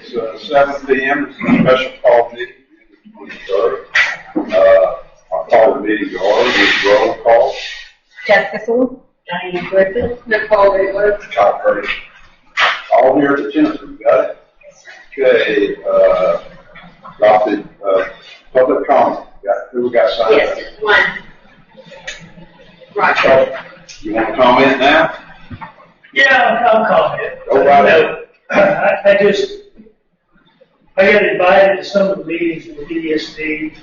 It's 7 p.m. It's a special call meeting, the 23rd. I'll call the meeting to order with roll call. Jessica Sewell, Diane Griffith, Nicole Whitworth, Todd Curtis. All here at the Genesis, you got it? Okay, adopted public comment. Who we got signed? Yes, one. Roger. You want to comment now? Yeah, I'll comment. Go right ahead. I got invited to some of the meetings with ESD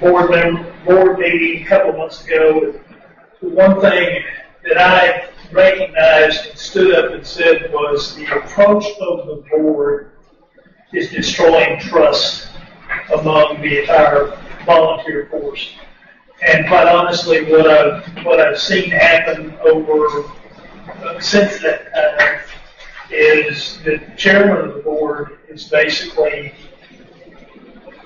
board meeting a couple of months ago. One thing that I recognized and stood up and said was the approach of the board is destroying trust among the entire volunteer force. And quite honestly, what I've seen happen over since that time is the chairman of the board is basically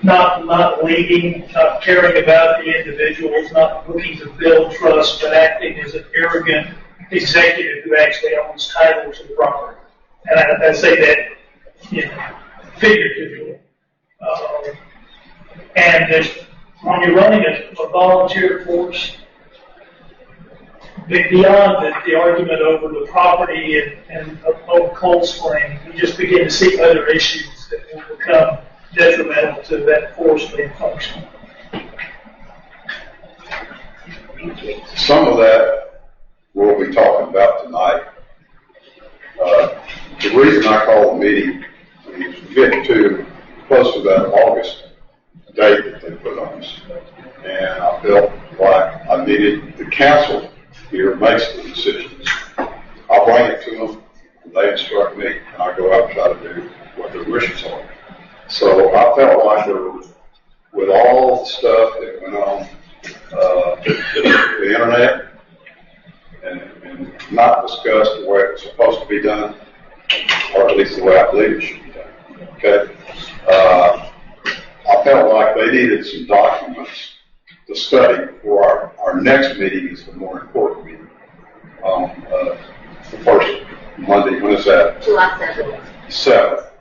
not leading, not caring about the individuals, not looking to build trust, but acting as an arrogant executive who actually owns title to the property. And I say that, figuratively. And when you're running a volunteer force, beyond the argument over the property and over Coldspring, you just begin to see other issues that will become detrimental to that force being functional. Some of that we'll be talking about tonight. The reason I called the meeting is getting too close to that August date that they put on us. And I felt like I needed the council here makes the decisions. I'll bring it to them, and they instruct me, and I go out and try to do what their wishes are. So I felt like with all the stuff that went on the internet and not discussed the way it was supposed to be done, or at least the way I believe it should be done. Okay? I felt like they needed some documents to study for our next meeting is the more important meeting. The first Monday, when is that? July 7th.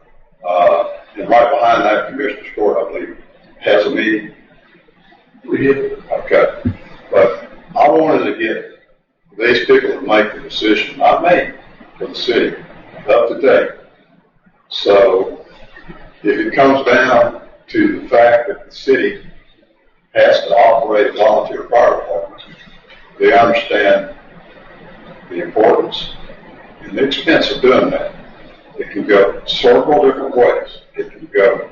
And right behind that, Commissioner's Court, I believe, has a meeting. We did. Okay. But I wanted to get these people to make the decision I made for the city up to date. So if it comes down to the fact that the city has to operate a volunteer fire department, they understand the importance and the expense of doing that. It can go several different ways. It can go,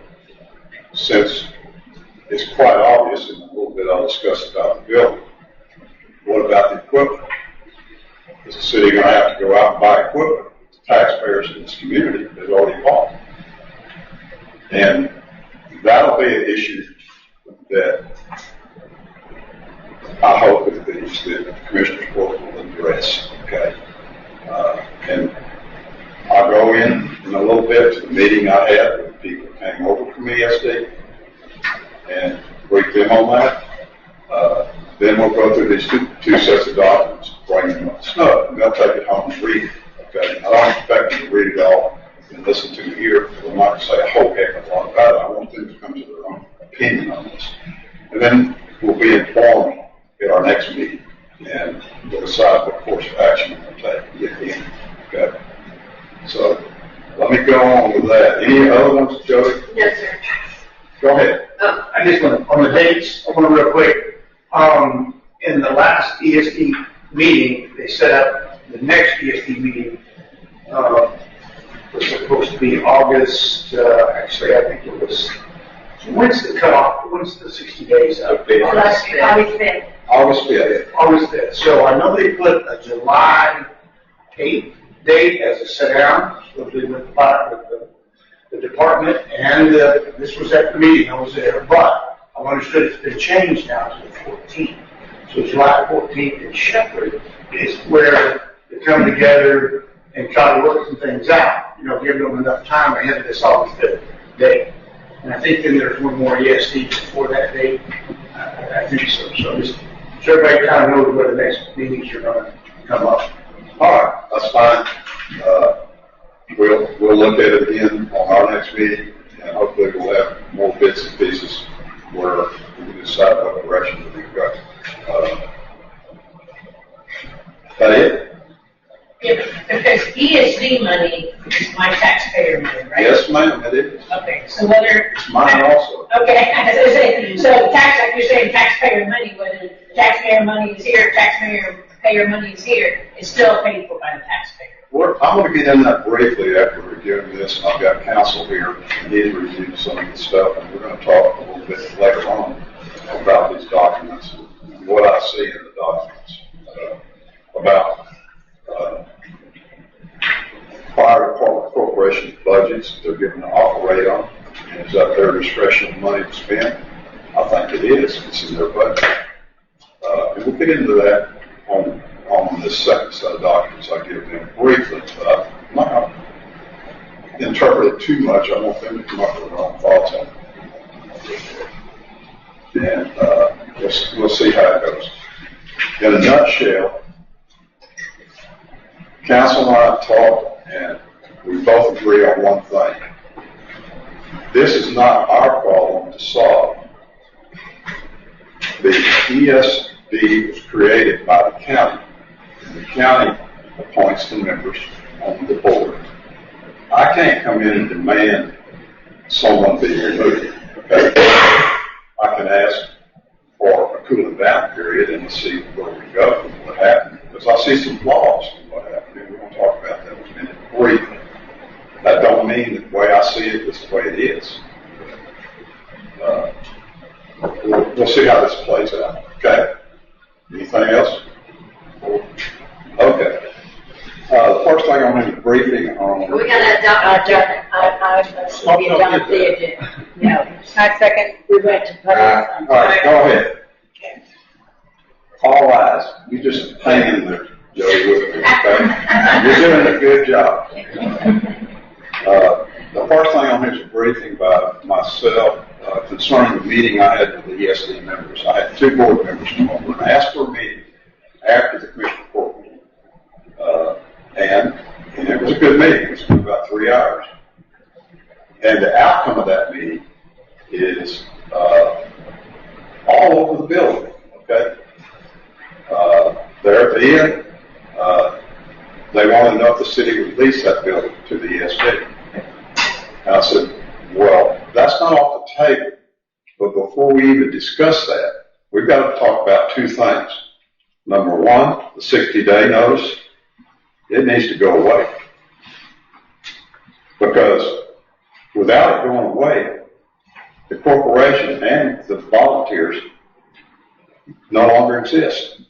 since it's quite obvious, and a little bit I'll discuss about the building, what about the equipment? Is the city going to have to go out and buy equipment the taxpayers in this community has already bought? And that'll be an issue that I hope that the Commissioner's Court will address. Okay, and I'll go in a little bit to the meeting I had with people who came over from ESD and brief them on that. Then we'll go through these two sets of documents, bring them up snug, and they'll take it home and read it. Okay, I don't expect them to read it all and listen to it here. I'm not going to say a whole heck of a lot about it. I want them to come to their own opinion on this. And then we'll be informed at our next meeting, and we'll decide what course of action we're going to take at the end. Okay? So let me go on with that. Any other ones, Jody? No, sir. Go ahead. I just want on the dates, I want to real quick. In the last ESD meeting, they set up the next ESD meeting. Was supposed to be August. Actually, I think it was. When's the cutoff? When's the 60 days up? August 5th. August 5th. August 5th. So I know they put a July 8th date as a sit down with the department, and this was at the meeting. I was there, but I understood it's been changed now to the 14th. So July 14th in Shepherd is where they come together and try to work some things out. Give them enough time ahead of this August 5th date. And I think then there's one more ESD before that date. I think so. So everybody kind of knows where the next meetings are going to come up. All right, that's fine. we'll look at it again on our next meeting, and hopefully we'll have more bits and pieces where we can decide what direction we go. That it? Yeah, because ESD money is my taxpayer money, right? Yes, ma'am, it is. Okay, so whether. It's mine also. Okay, I was gonna say, so tax, like you're saying, taxpayer money, whether taxpayer money is here, taxpayer money is here, it's still paid for by the taxpayer. Well, I'm going to get in that briefly after reviewing this, and I've got counsel here, and he's reviewed some of the stuff, and we're going to talk a little bit later on about these documents and what I see in the documents about fire department corporation budgets they're given to operate on. And is that their discretion of money to spend? I think it is. It's in their budget. And we'll get into that on this second set of documents I give them briefly. But I'm not going to interpret it too much. I want them to come up with their own thoughts on it. And we'll see how it goes. In a nutshell, council and I have talked, and we both agree on one thing. This is not our problem to solve. The ESD was created by the county, and the county appoints the members on the board. I can't come in and demand someone be removed. Okay? I can ask for a cooling down period and see where we go and what happened. Because I see some flaws in what happened, and we're going to talk about that in a minute briefly. That don't mean that the way I see it is the way it is. We'll see how this plays out. Okay? Anything else? Okay. The first thing I'm in the briefing on. We gotta adopt the agenda. No, I second. We went to public. All right, go ahead. Okay. All eyes. You just hang in there, Joey, with me, okay? You're doing a good job. The first thing on here is a briefing by myself concerning the meeting I had with the ESD members. I had 2 board members come over and ask for a meeting after the commissioner court meeting. And it was a good meeting. It was about 3 hours. And the outcome of that meeting is all over the building, okay? There at the end, they wanted to know if the city would lease that building to the ESD. And I said, well, that's not off the table. But before we even discuss that, we've got to talk about 2 things. Number 1, the 60-day notice. It needs to go away. Because without it going away, the corporation and the volunteers no longer exist.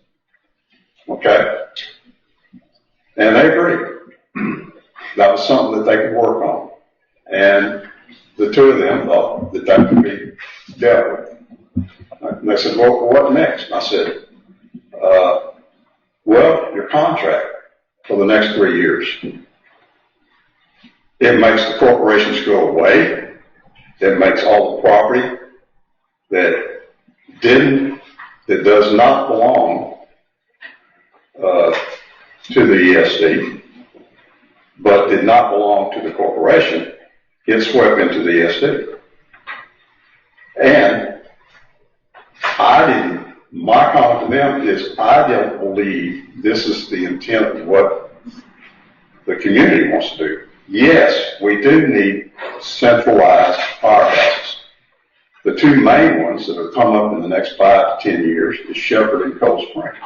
Okay? And they agree. That was something that they could work on. And the 2 of them thought that that could be dealt with. And they said, well, what next? And I said, well, your contract for the next 3 years. It makes the corporations go away. It makes all the property that does not belong to the ESD, but did not belong to the corporation, gets swept into the ESD. And my comment to them is, I don't believe this is the intent of what the community wants to do. Yes, we do need centralized firehouses. The 2 main ones that will come up in the next 5 to 10 years is Shepherd and Coldspring.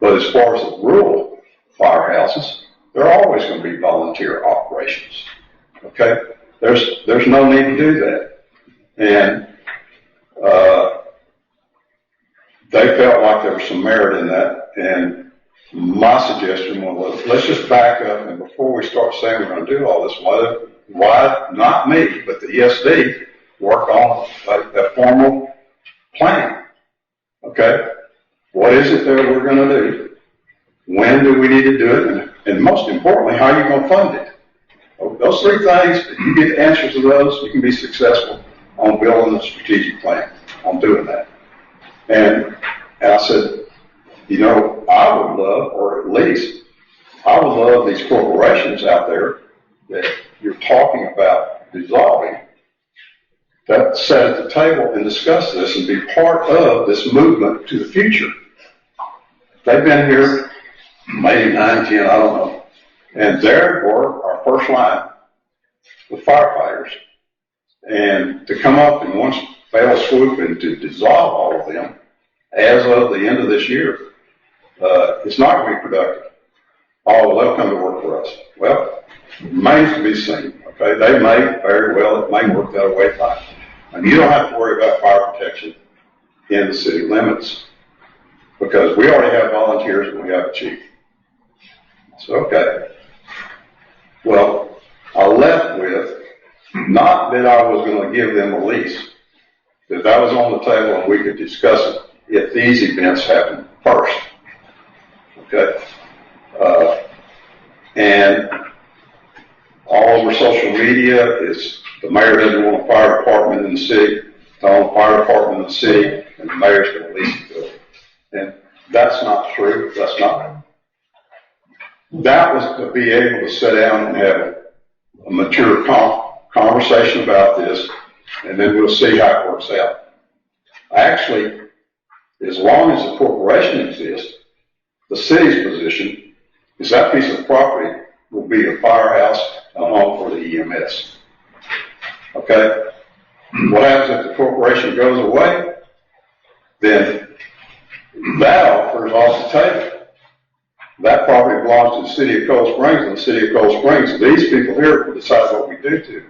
But as far as the rural firehouses, they're always going to be volunteer operations. Okay? There's no need to do that. And they felt like there was some merit in that. And my suggestion was, let's just back up, and before we start saying we're going to do all this, why not me, but the ESD work on a formal plan? Okay? What is it that we're going to do? When do we need to do it? And most importantly, how are you going to fund it? Those 3 things, if you get the answers to those, you can be successful on building a strategic plan, on doing that. And I said, I would love, or at least I would love these corporations out there that you're talking about dissolving, that sat at the table and discuss this and be part of this movement to the future. They've been here maybe 9, 10, I don't know. And there were our first line, the firefighters. And to come up in one fell swoop and to dissolve all of them as of the end of this year, it's not going to be productive. Oh, they'll come to work for us. Well, remains to be seen. Okay, they may very well, it may work that way fine. And you don't have to worry about fire protection in the city limits because we already have volunteers and we have a chief. So, okay. Well, I left with not that I was going to give them a lease, that was on the table and we could discuss it if these events happen first. Okay? And all over social media is the mayor doesn't want a fire department in the city, don't want a fire department in the city, and the mayor's going to lease the building. And that's not true. That's not. That was to be able to sit down and have a mature conversation about this, and then we'll see how it works out. Actually, as long as the corporation exists, the city's position is that piece of property will be a firehouse and a home for the EMS. Okay? What happens if the corporation goes away? Then that offer is off the table. That property belongs to the city of Cold Springs, and the city of Cold Springs, these people here will decide what we do to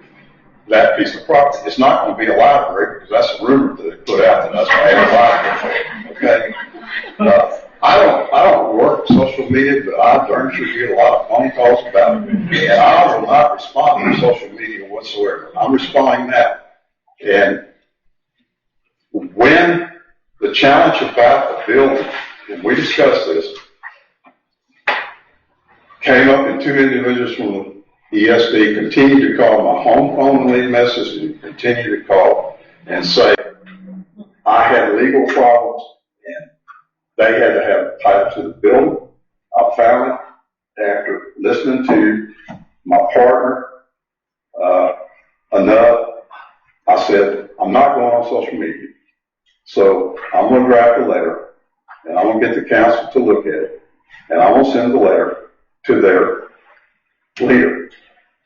that piece of property. It's not going to be a library, because that's a rumor that they put out that that's going to have a library. Okay? I don't work social media, but I darn sure get a lot of phone calls about it. And I will not respond to social media whatsoever. I'm responding now. And when the challenge about the building, and we discussed this, came up and two individuals from the ESD continued to call my home phone and leave messages and continue to call and say, I had legal problems and they had to have title to the building. I found it after listening to my partner enough. I said, I'm not going on social media. So I'm going to draft a letter and I'm going to get the council to look at it and I'm going to send the letter to their leader.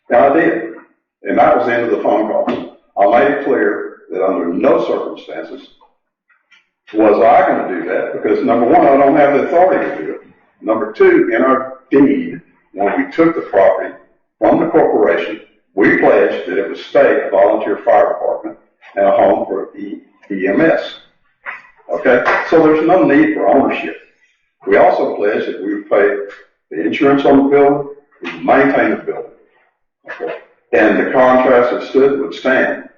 And I did. And that was the end of the phone call. I made it clear that under no circumstances was I going to do that because, number one, I don't have the authority to do it. Number two, in our deed, when we took the property from the corporation, we pledged that it would stay a volunteer fire department and a home for EMS. Okay? So there's no need for ownership. We also pledged that we would pay the insurance on the building, we would maintain the building. Okay? And the contracts that stood would stand.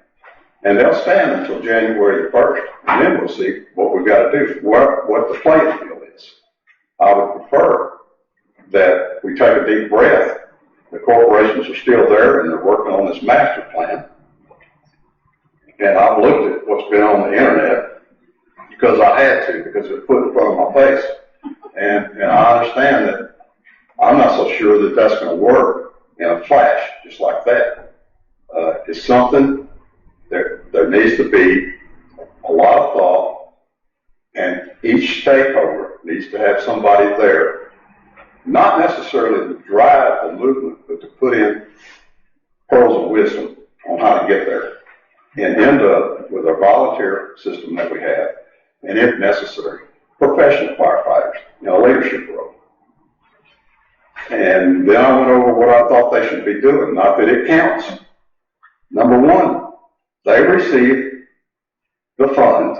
And they'll stand until January the 1st. And then we'll see what we've got to do, what the playing field is. I would prefer that we take a deep breath. The corporations are still there and they're working on this master plan. And I've looked at what's been on the internet because I had to, because it was put in front of my face. And I understand that I'm not so sure that that's going to work in a flash, just like that. It's something there needs to be a lot of thought, and each stakeholder needs to have somebody there, not necessarily to drive the movement, but to put in pearls of wisdom on how to get there and end up with a volunteer system that we have, and if necessary, professional firefighters in a leadership role. And then I went over what I thought they should be doing, not that it counts. Number one, they receive the funds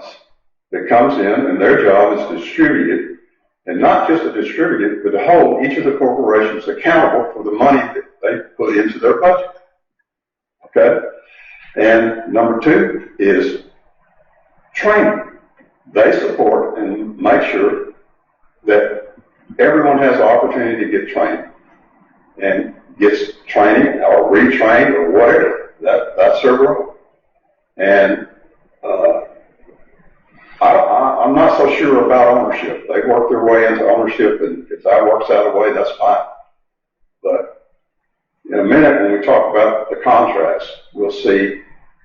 that comes in, and their job is to distribute it, and not just to distribute it, but to hold each of the corporations accountable for the money that they put into their budget. Okay? And number two is training. They support and make sure that everyone has the opportunity to get trained and gets training or retrained or whatever. That's their role. And I'm not so sure about ownership. They work their way into ownership, and if that works out of the way, that's fine. But In a minute, when we talk about the contracts, we'll see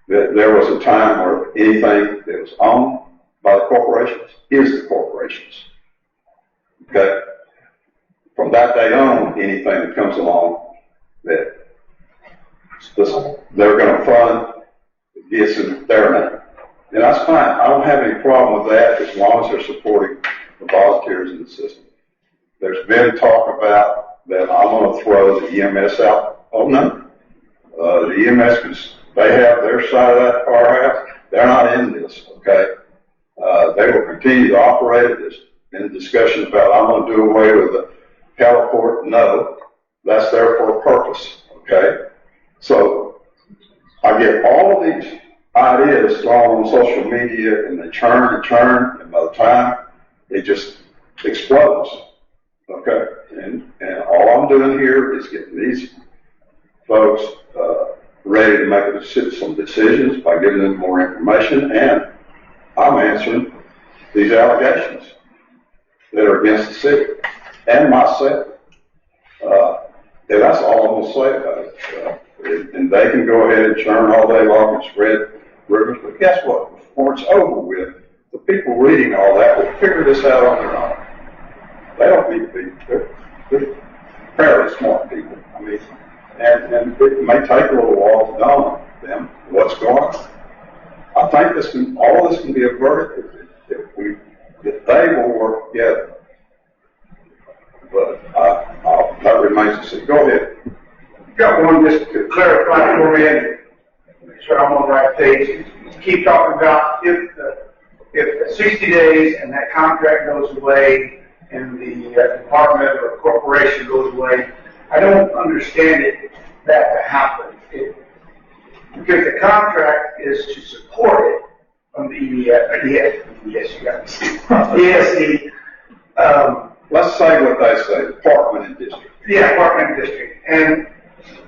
that there was a time where anything that was owned by the corporations is the corporations. Okay? From that day on, anything that comes along that they're going to fund gets in their name. And that's fine. I don't have any problem with that as long as they're supporting the volunteers in the system. There's been talk about that I'm going to throw the EMS out. Oh, no. The EMS, they have their side of that firehouse. They're not in this, okay? They will continue to operate it. There's been discussion about I'm going to do away with the heliport. No. That's there for a purpose, okay? So I get all of these ideas thrown on social media, and they churn and churn, and by the time it just explodes. Okay, and all I'm doing here is getting these folks ready to make some decisions by giving them more information, and I'm answering these allegations that are against the city and myself. And that's all I'm going to say about it. And they can go ahead and churn all day long and spread rumors, but guess what? Before it's over with, the people reading all that will figure this out on their own. They don't need to be, they're fairly smart people. I mean, and it may take a little while to dawn on them what's going on. I think all of this can be averted if they will work together. But that remains to see. Go ahead. Got one just to clarify for me and make sure I'm on the right page. Keep talking about if 60 days and that contract goes away and the department or corporation goes away, I don't understand that to happen. Because the contract is to support it from the ESD. Let's say what they say, department and district. Yeah, department and district. And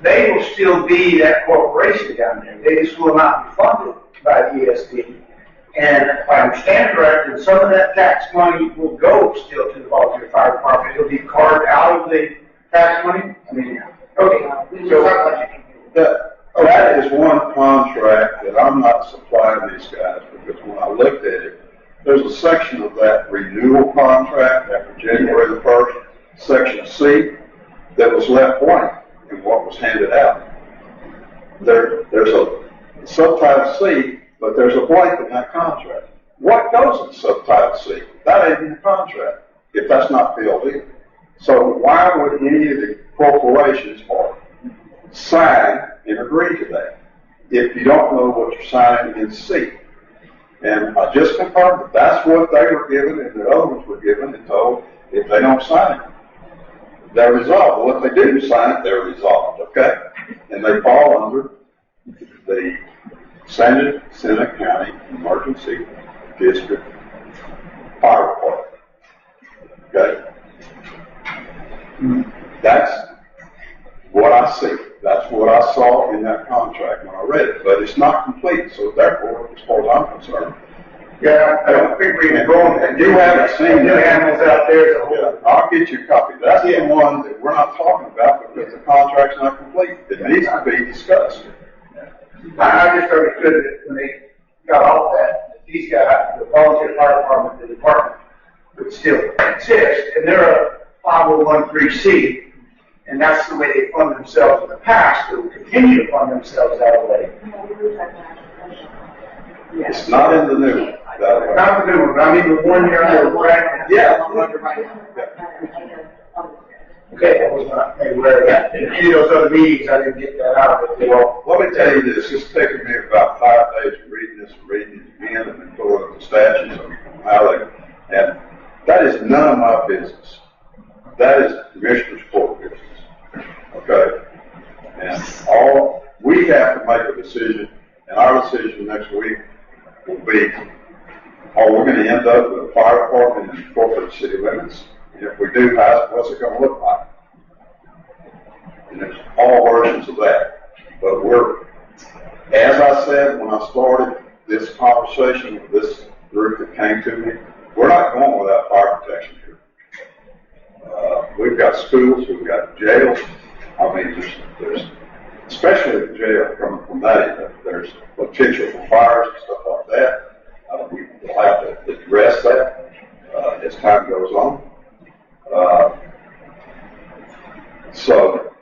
they will still be that corporation down there. They just will not be funded by the ESD. And if I understand correctly, some of that tax money will go still to the volunteer fire department. It'll be carved out of the tax money. I mean, okay. So that is one contract that I'm not supplying these guys, because when I looked at it, there's a section of that renewal contract after January the 1st, section C, that was left blank in what was handed out. There's a subtitle C, but there's a blank in that contract. What goes in subtitle C? That ain't in the contract if that's not filled in. So why would any of the corporations sign and agree to that if you don't know what you're signing in C? And I just confirmed that that's what they were given and the other ones were given and told if they don't sign it, they're resolved. Well, if they do sign it, they're resolved, okay? And they fall under the Senate County Emergency District Fire Department, okay? That's what I see. That's what I saw in that contract when I read it. But it's not complete, so therefore, as far as I'm concerned, yeah, I don't think we can go on and you haven't seen new animals out there. Yeah, I'll get you a copy. That's the one that we're not talking about because the contract's not complete. It needs to be discussed. I just understood that when they got off that, these guys, the volunteer fire department, the department would still exist, and they're a 501(c), and that's the way they fund themselves in the past. They will continue to fund themselves that way. It's not in the new one. Not the new one, but I mean the one year under right now. Yeah. Okay, I was not made aware of that. In any of those other meetings, I didn't get that out of it. Well, let me tell you this. It's taken me about 5 days of reading this and reading it again and then pulling up the statutes on how they, and that is none of my business. That is the Commissioner's Court business. Okay? And we have to make a decision, and our decision next week will be, are we going to end up with a fire department in corporate city limits? And if we do, what's it going to look like? And there's all versions of that. But as I said when I started this conversation with this group that came to me, we're not going without fire protection here. We've got schools, we've got jails, I mean, there's especially the jail coming from that, there's potential for fires and stuff like that. We will have to address that as time goes on. So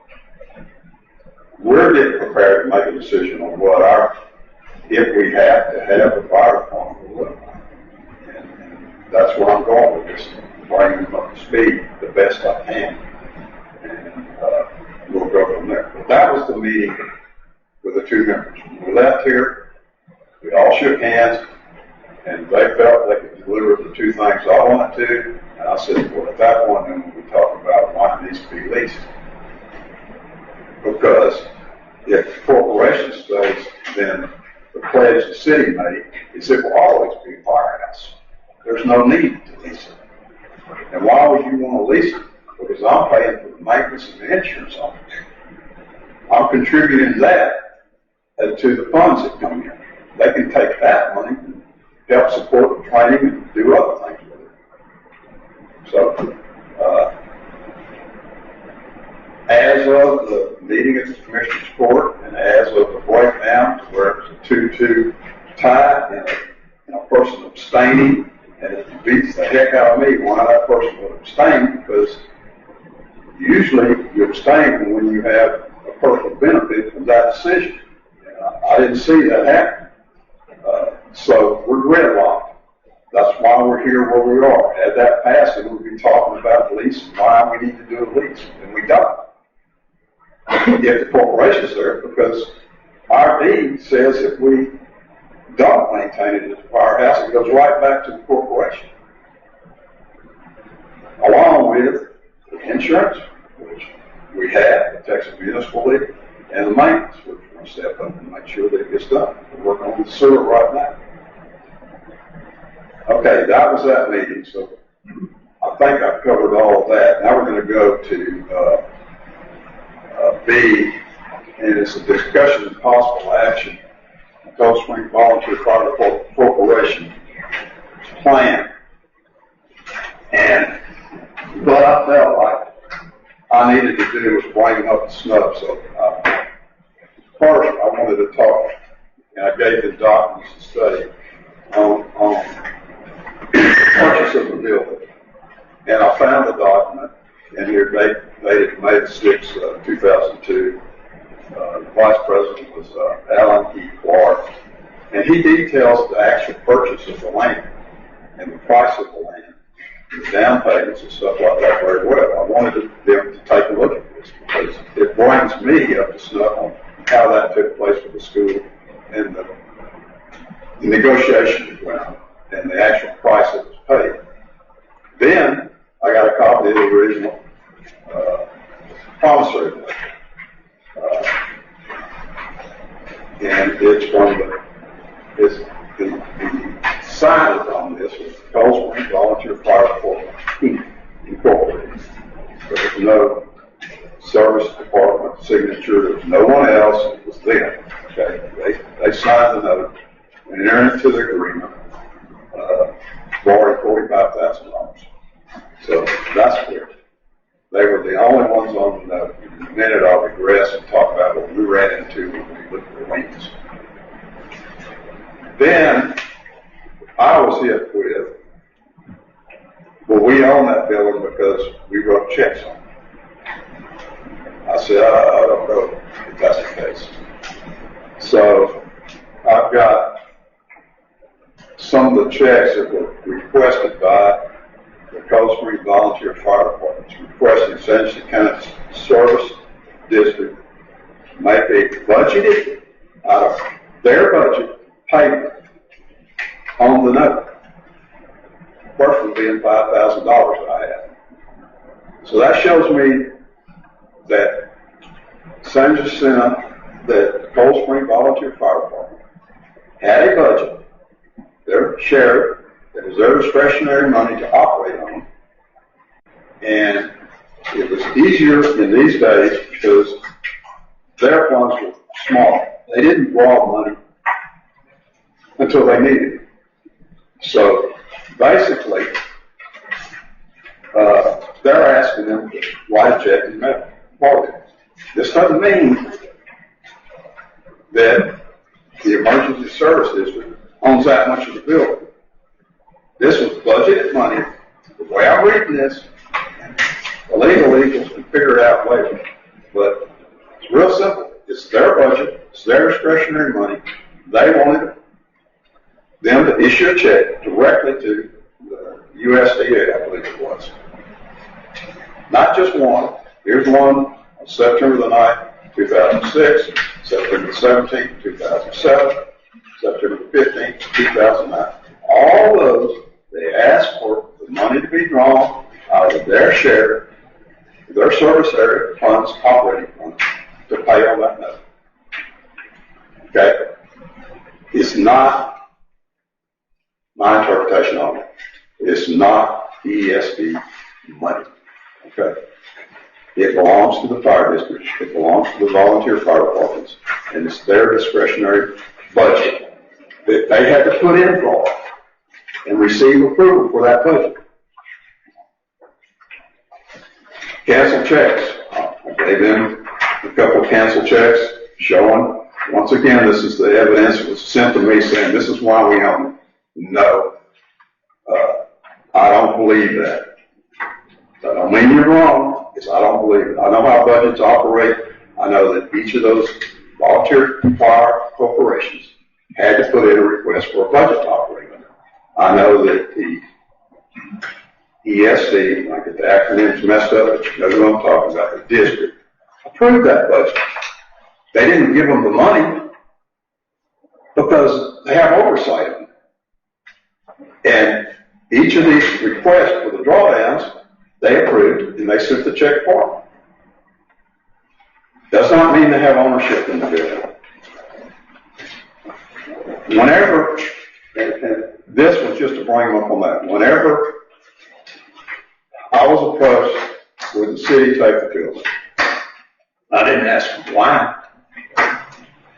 we're getting prepared to make a decision on what if we have to have a fire department will look like. And that's where I'm going with this, bringing them up to speed the best I can. And we'll go from there. But that was the meeting with the two members. When we left here, we all shook hands, and they felt they could deliver the two things I wanted to. And I said, well, at that point, then we talked about why it needs to be leased. Because if the corporation stays, then the pledge the city made is it will always be a firehouse. There's no need to lease it. And why would you want to lease it? Because I'm paying for the maintenance and the insurance on it. I'm contributing that to the funds that come in. They can take that money and help support the training and do other things with it. So, as of the meeting at the Commissioner's Court, and as of the breakdown to where it was a 2-2 tie and a person abstaining, and it beats the heck out of me why that person would abstain, because usually you abstain when you have a personal benefit from that decision. I didn't see that happen. So we're gridlocked. That's why we're here where we are. Had that passed, and we'd be talking about lease and why we need to do a lease, and we don't. Yet the corporation's there because our deed says if we don't maintain it as a firehouse, it goes right back to the corporation. Along with the insurance, which we have, the Texas Municipal League, and the maintenance, which we're going to step up and make sure that it gets done. We're working on the sewer right now. Okay, that was that meeting, so I think I've covered all of that. Now we're going to go to B, and it's a discussion of possible action on Coldspring Volunteer Fire Corporation plan. And what I felt like I needed to do was bring them up to snuff. So first, I wanted to talk, and I gave the documents to study on purchase of the building. And I found the document, and here dated May 6, 2002. The Vice President was Alan E. Clark, and he details the actual purchase of the land and the price of the land, the down payments and stuff like that very well. I wanted them to take a look at this because it brings me up to snuff on how that took place with the school and the negotiation that went on and the actual price that was paid. Then I got a copy of the original promissory note. And it's from the signers on this was Coldspring Volunteer Fire Department, Incorporated. There was no service department signature. There was no one else. It was them. Okay, they signed the note and entered into the agreement, borrowing $45,000. So that's clear. They were the only ones on the note. In a minute, I'll regress and talk about what we ran into when we looked at the liens. Then I was hit with, well, we own that building because we wrote checks on it. I said, I don't know if that's the case. So I've got some of the checks that were requested by the Coldspring Volunteer Fire Department, requesting Sanderson County Service District make a budgeted out of their budget payment on the note. First one being $5,000 that I had. So that shows me that Sanderson, that Coldspring Volunteer Fire Department had a budget, their share, that is their discretionary money to operate on. And it was easier in these days because their funds were small. They didn't draw money until they needed it. So basically, they're asking them to write a check and mail part of it. This doesn't mean that the emergency service district owns that much of the building. This was budgeted money. The way I'm reading this, the legal eagles can figure it out later. But it's real simple. It's their budget. It's their discretionary money. They wanted them to issue a check directly to the USDA, I believe it was. Not just one. Here's one on September the 9th, 2006, September the 17th, 2007, September the 15th, 2009. All those, they asked for the money to be drawn out of their share, their service area funds, operating funds, to pay on that note. Okay? It's not my interpretation of it. It's not ESD money. Okay? It belongs to the fire district. It belongs to the volunteer fire departments. And it's their discretionary budget that they had to put in for and receive approval for that budget. Cancel checks. I gave them a couple of cancel checks showing, once again, this is the evidence that was sent to me saying this is why we own it. No. I don't believe that. I don't mean you're wrong. It's I don't believe it. I know how budgets operate. I know that each of those volunteer fire corporations had to put in a request for a budget to operate under. I know that the ESD, I get the acronyms messed up, but you know what I'm talking about, the district, approved that budget. They didn't give them the money because they have oversight of it. And each of these requests for the drawdowns, they approved and they sent the check for them. Does not mean they have ownership in the building. Whenever, and this was just to bring them up on that, whenever I was approached with the city take the building, I didn't ask them why.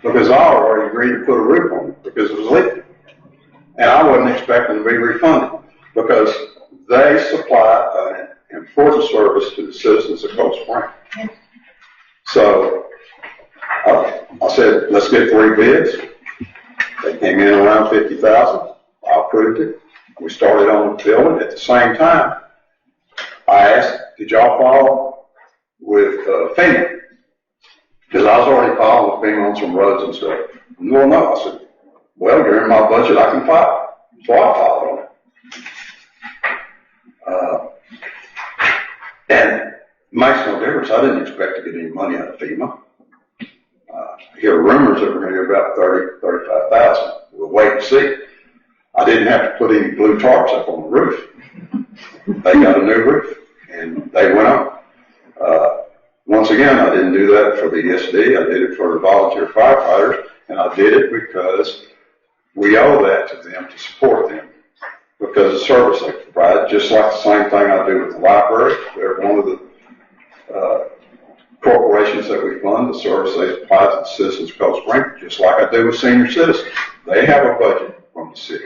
Because I already agreed to put a roof on it because it was leaking. And I wasn't expecting to be refunded because they supply an important service to the citizens of Coldspring. So I said, let's get 3 bids. They came in around $50,000. I approved it. We started on the building. At the same time, I asked, did y'all follow with FEMA? Because I was already following with FEMA on some roads and stuff. No. I said, well, you're in my budget, I can file. So I filed on it. And it makes no difference. I didn't expect to get any money out of FEMA. I hear rumors that we're going to get about $35,000. We'll wait and see. I didn't have to put any blue tarps up on the roof. They got a new roof, and they went up. Once again, I didn't do that for the ESD. I did it for the volunteer firefighters, and I did it because we owe that to them to support them because of the service they provide, just like the same thing I do with the library. They're one of the corporations that we fund, the service they provide to the citizens of Coldspring, just like I do with senior citizens. They have a budget from the city.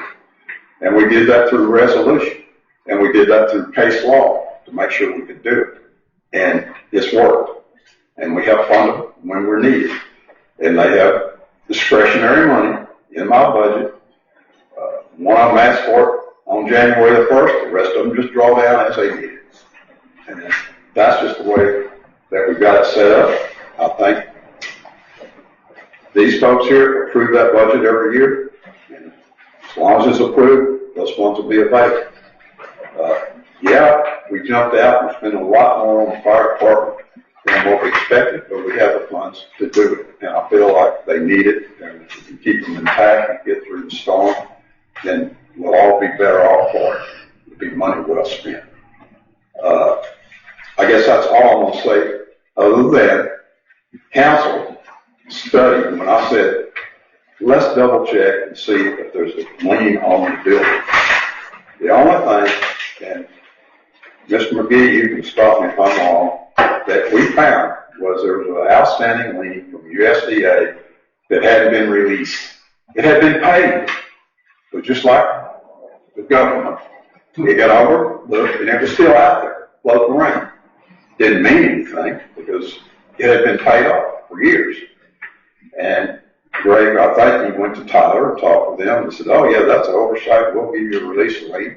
And we did that through resolution. And we did that through case law to make sure we could do it. And it's worked. And we have funded when we're needed. And they have discretionary money in my budget. One of them asked for it on January the 1st. The rest of them just draw down as they need it. And that's just the way that we've got it set up. I think these folks here approve that budget every year. And as long as it's approved, those funds will be available. Yeah, we jumped out and spent a lot more on the fire department than what we expected, but we have the funds to do it. And I feel like they need it, and if we can keep them intact and get through the storm, then we'll all be better off for it. It'll be money well spent. I guess that's all I'm going to say, other than council study. When I said, let's double check and see if there's a lien on the building. The only thing, and Mr. McGee, you can stop me if I'm wrong, that we found was there was an outstanding lien from USDA that hadn't been released. It had been paid, but just like the government, it got overlooked and it was still out there, floating around. Didn't mean anything because it had been paid off for years. And Greg, I think he went to Tyler and talked with them and said, oh yeah, that's an oversight, we'll give you a release lien.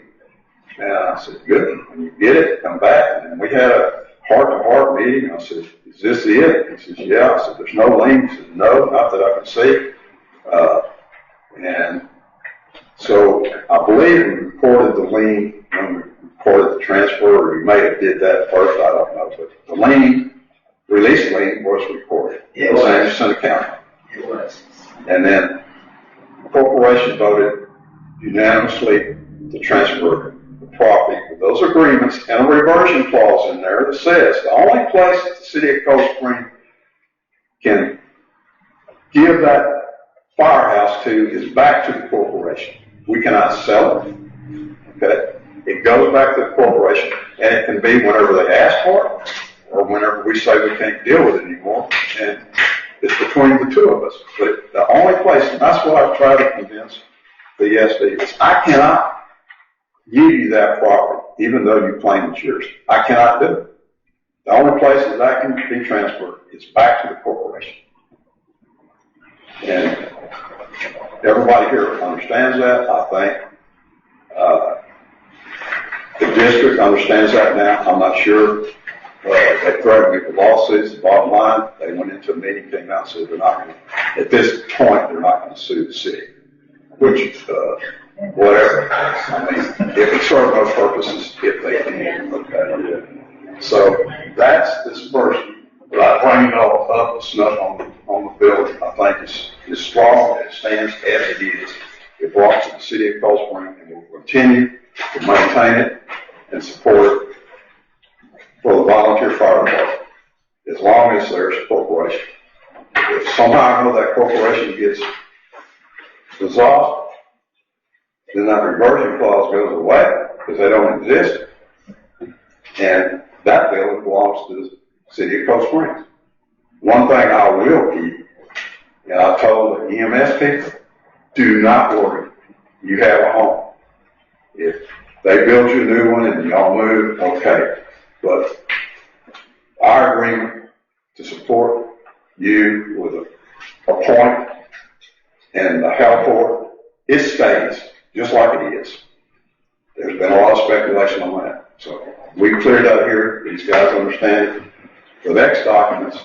And I said, good, when you get it, come back. And we had a heart-to-heart meeting. I said, is this it? He says, yeah. I said, there's no lien. He said, no, not that I can see. And so I believe we recorded the lien when we recorded the transfer, or we may have did that first, I don't know. But the lien, release lien, was recorded. It was Anderson County. It was. And then the corporation voted unanimously to transfer the property with those agreements and a reversion clause in there that says the only place that the city of Cold Spring can give that firehouse to is back to the corporation. We cannot sell it. Okay? It goes back to the corporation, and it can be whenever they ask for it or whenever we say we can't deal with it anymore. And it's between the two of us. But the only place, and that's what I've tried to convince the SD, is I cannot give you that property, even though you claim it's yours. I cannot do it. The only place that that can be transferred is back to the corporation. And everybody here understands that, I think. The district understands that now. I'm not sure. They threatened me with lawsuits. The bottom line, they went into a meeting, came out and said they're not going to, at this point, they're not going to sue the city. Which, whatever. I mean, if it serves no purposes, if they can. Okay. So that's dispersion. But I bring it all up, the snuff on the building. I think is strong. It stands as it is. It belongs to the city of Cold Spring, and we'll continue to maintain it and support it for the volunteer fire department, as long as there's a corporation. If somehow that corporation gets dissolved, then that reversion clause goes away because they don't exist. And that building belongs to the city of Cold Springs. One thing I will keep, and I told the EMS people, do not worry. You have a home. If they build you a new one and y'all move, okay. But our agreement to support you with a point and the help for it stays just like it is. There's been a lot of speculation on that. So we cleared out here. These guys understand it. The next documents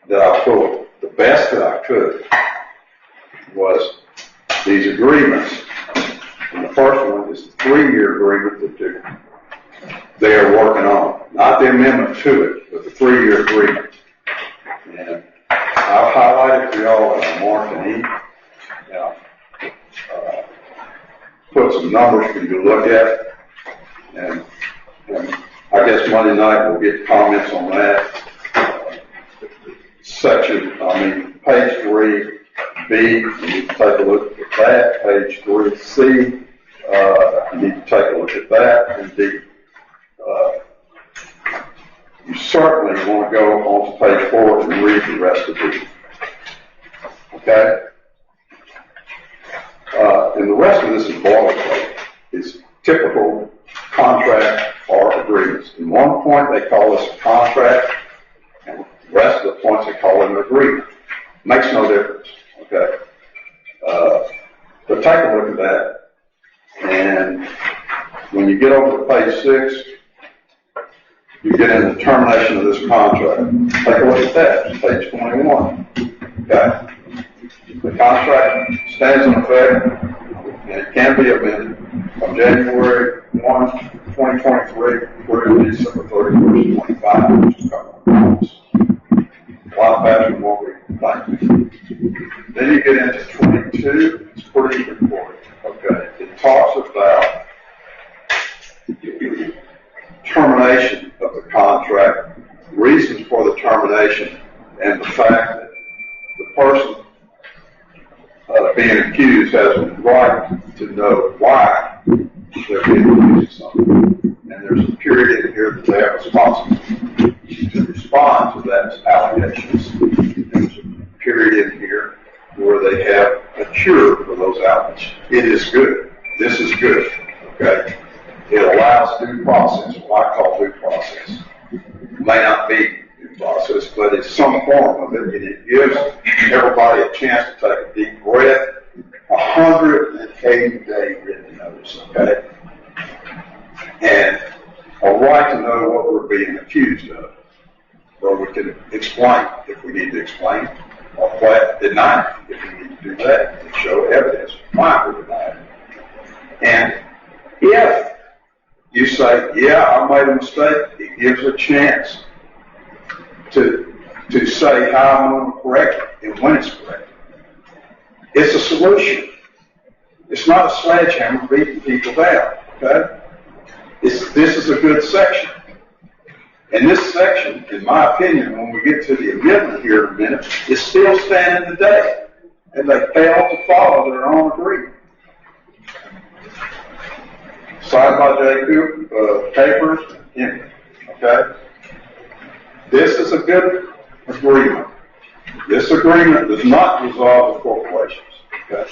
that I pulled, the best that I could was these agreements. And the first one is the 3-year agreement that they are working on. Not the amendment to it, but the 3-year agreement. And I've highlighted for y'all and Mark and E. Now, put some numbers for you to look at. And I guess Monday night we'll get comments on that. Page 3B, you need to take a look at that. Page 3C, you need to take a look at that. And you certainly want to go on to page 4 and read the rest of it. Okay? And the rest of this is boilerplate. It's typical contract or agreements. In one point, they call this a contract, and the rest of the points they call it an agreement. Makes no difference. Okay? But take a look at that. And when you get over to page 6, you get into the termination of this contract. Take a look at that, page 21. Okay? The contract stands in effect, and it can be amended from January 1, 2023 through December 31st, 2025, which is a couple of months. A lot faster than what we think. Then you get into 22, it's pretty important. Okay? It talks about termination of the contract, reasons for the termination, and the fact that the person being accused has a right to know why they're being accused of something. And there's a period in here that they have responsibility to respond to that allegations. There's a period in here where they have a cure for those allegations. It is good. This is good. Okay? It allows due process, what I call due process. It may not be due process, but is some form of it, and it gives everybody a chance to take a deep breath. 180-day written notice, okay? And a right to know what we're being accused of, where we can explain if we need to explain, or flat deny if we need to do that, and show evidence why we're denying it. And if you say, yeah, I made a mistake, it gives a chance to say how I'm going to correct it and when it's correct. It's a solution. It's not a sledgehammer beating people down, okay? This is a good section. And this section, in my opinion, when we get to the amendment here in a minute, is still standing today. And they failed to follow their own agreement. Signed by J. Coop, papers, okay? This is a good agreement. This agreement does not resolve the corporations, okay?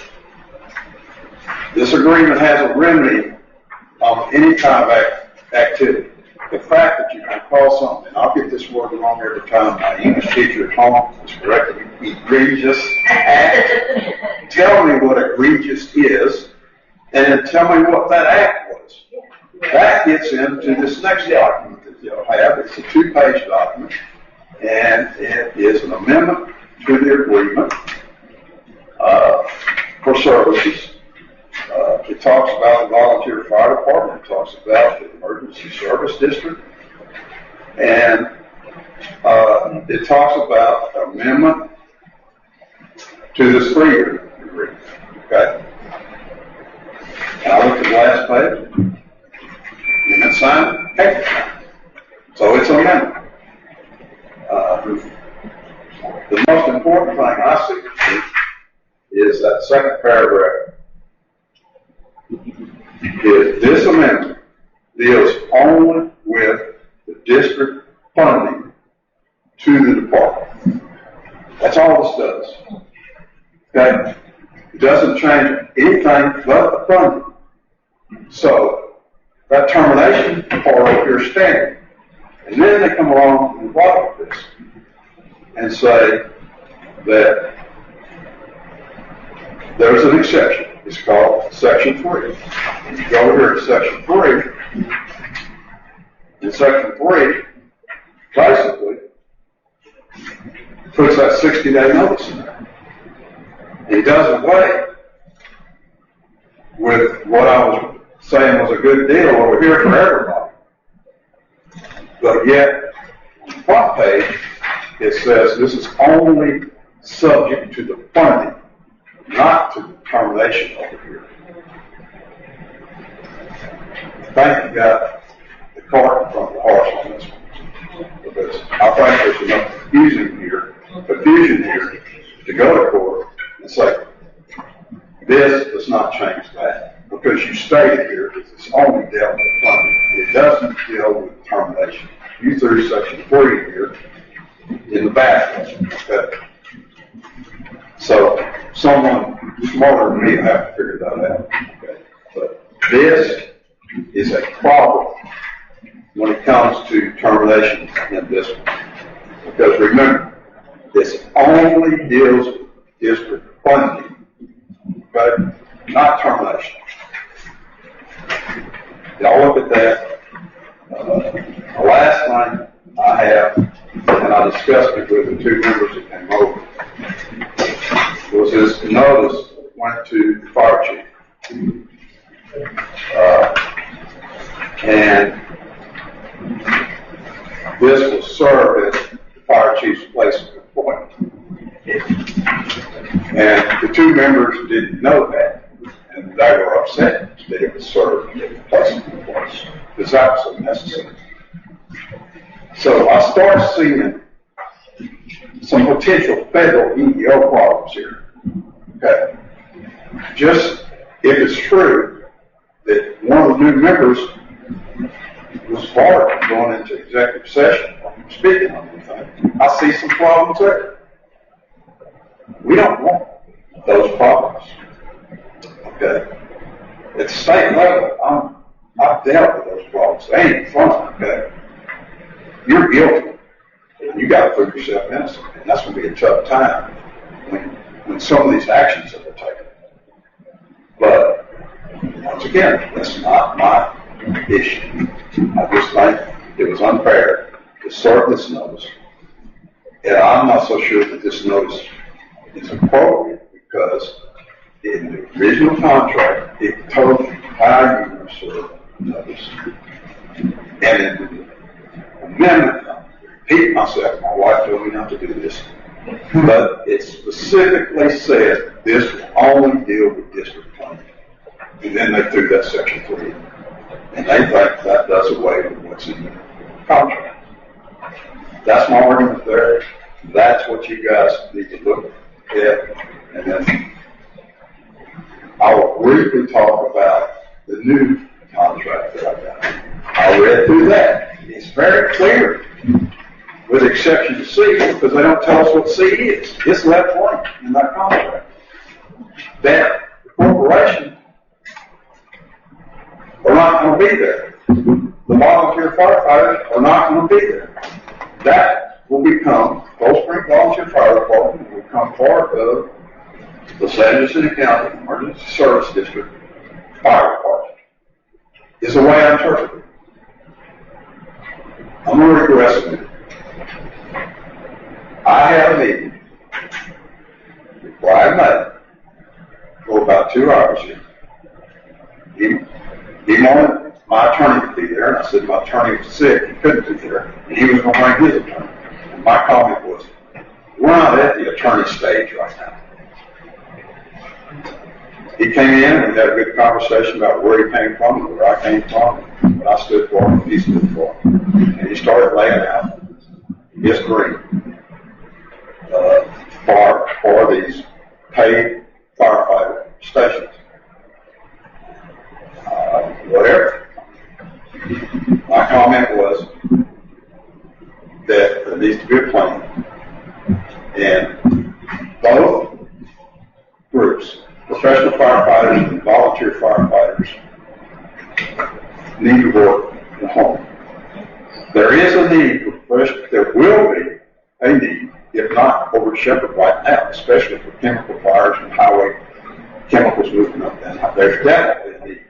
This agreement has a remedy on any kind of activity. The fact that you can call something, and I'll get this word wrong every time, my English teacher at home is correcting me, egregious act. Tell me what egregious is, and then tell me what that act was. That gets into this next document that you'll have. It's a 2-page document, and it is an amendment to the agreement for services. It talks about the volunteer fire department. It talks about the emergency service district. And it talks about amendment to the 3-year agreement. Okay? And I look at the last page. Amendment signed. Okay. So it's an amendment. The most important thing I see is that second paragraph. This amendment deals only with the district funding to the department. That's all this does. Okay? It doesn't change anything but the funding. So that termination part over here is standing. And then they come along to the bottom of this and say that there's an exception. It's called Section 3. And you go over here to Section 3, and Section 3 basically puts that 60-day notice in there. He does away with what I was saying was a good deal over here for everybody. But yet, on the front page, it says this is only subject to the funding, not to the termination over here. I think you got the cart in front of the horse on this one. Because I think there's enough confusion here to go to court and say, this does not change that. Because you stated here that it's only dealt with funding. It doesn't deal with termination. You threw Section 3 here in the back. Okay? So someone smarter than me will have to figure that out. Okay? But this is a problem when it comes to termination in this one. Because remember, this only deals with district funding, okay? Not termination. Y'all look at that. The last thing I have, and I discussed it with the 2 members that came over, was this notice went to the fire chief. And this was served as the fire chief's place of employment. And the 2 members didn't know that, and they were upset that it was served as the place of employment, because that was so necessary. So I start seeing some potential federal EEO problems here. Okay. Just if it's true that one of the new members was barred from going into executive session from speaking on anything, I see some problems there. We don't want those problems. Okay. At the state level, I've dealt with those problems. They ain't fun, okay? You're guilty. You you got to put yourself in it, and that's going to be a tough time when some of these actions that are taken. But once again, that's not my issue. I just think it was unfair to serve this notice, and I'm not so sure that this notice is appropriate because in the original contract it told you how you were to serve notice, and in the amendment, I repeat myself, my wife told me not to do this, but it specifically said this will only deal with district planning. And then they threw that section 3 in. And they think that does away with what's in the contract. That's my argument there. That's what you guys need to look at. And then I will briefly talk about the new contract that I got. I read through that. It's very clear, with the exception to C, because they don't tell us what C is. It's left blank in that contract. That the corporation are not going to be there. The volunteer firefighters are not going to be there. That will become, Coldspring Volunteer Fire Department will become part of the Los Angeles City Council Emergency Service District Fire Department. Is the way I interpret it. I'm going to regress a minute. I had a meeting with Brian May for about 2 hours here. He wanted my attorney to be there, and I said my attorney was sick, he couldn't be there, and he was going to bring his attorney. And my comment was, we're not at the attorney stage right now. He came in and we had a good conversation about where he came from and where I came from, and what I stood for and what he stood for. And he started laying out his dream for these paid firefighter stations. Whatever. My comment was that there needs to be a plan, and both groups, professional firefighters and volunteer firefighters, need to work at home. There is a need for professional, there will be a need, if not over Shepherd right now, especially for chemical fires and highway chemicals moving up and there's definitely a need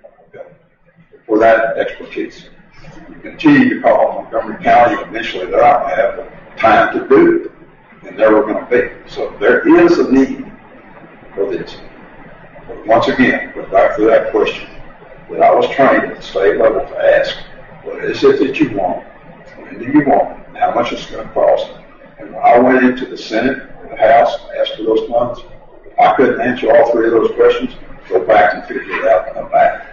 for that expertise. You continue to call Montgomery County eventually they don't have the time to do it, and never going to be. So there is a need for this. But once again, go back to that question that I was trained at the state level to ask, what is it that you want? When do you want it? How much it's going to cost? And when I went into the Senate or the House and asked for those funds, if I couldn't answer all 3 of those questions, go back and figure it out and come back.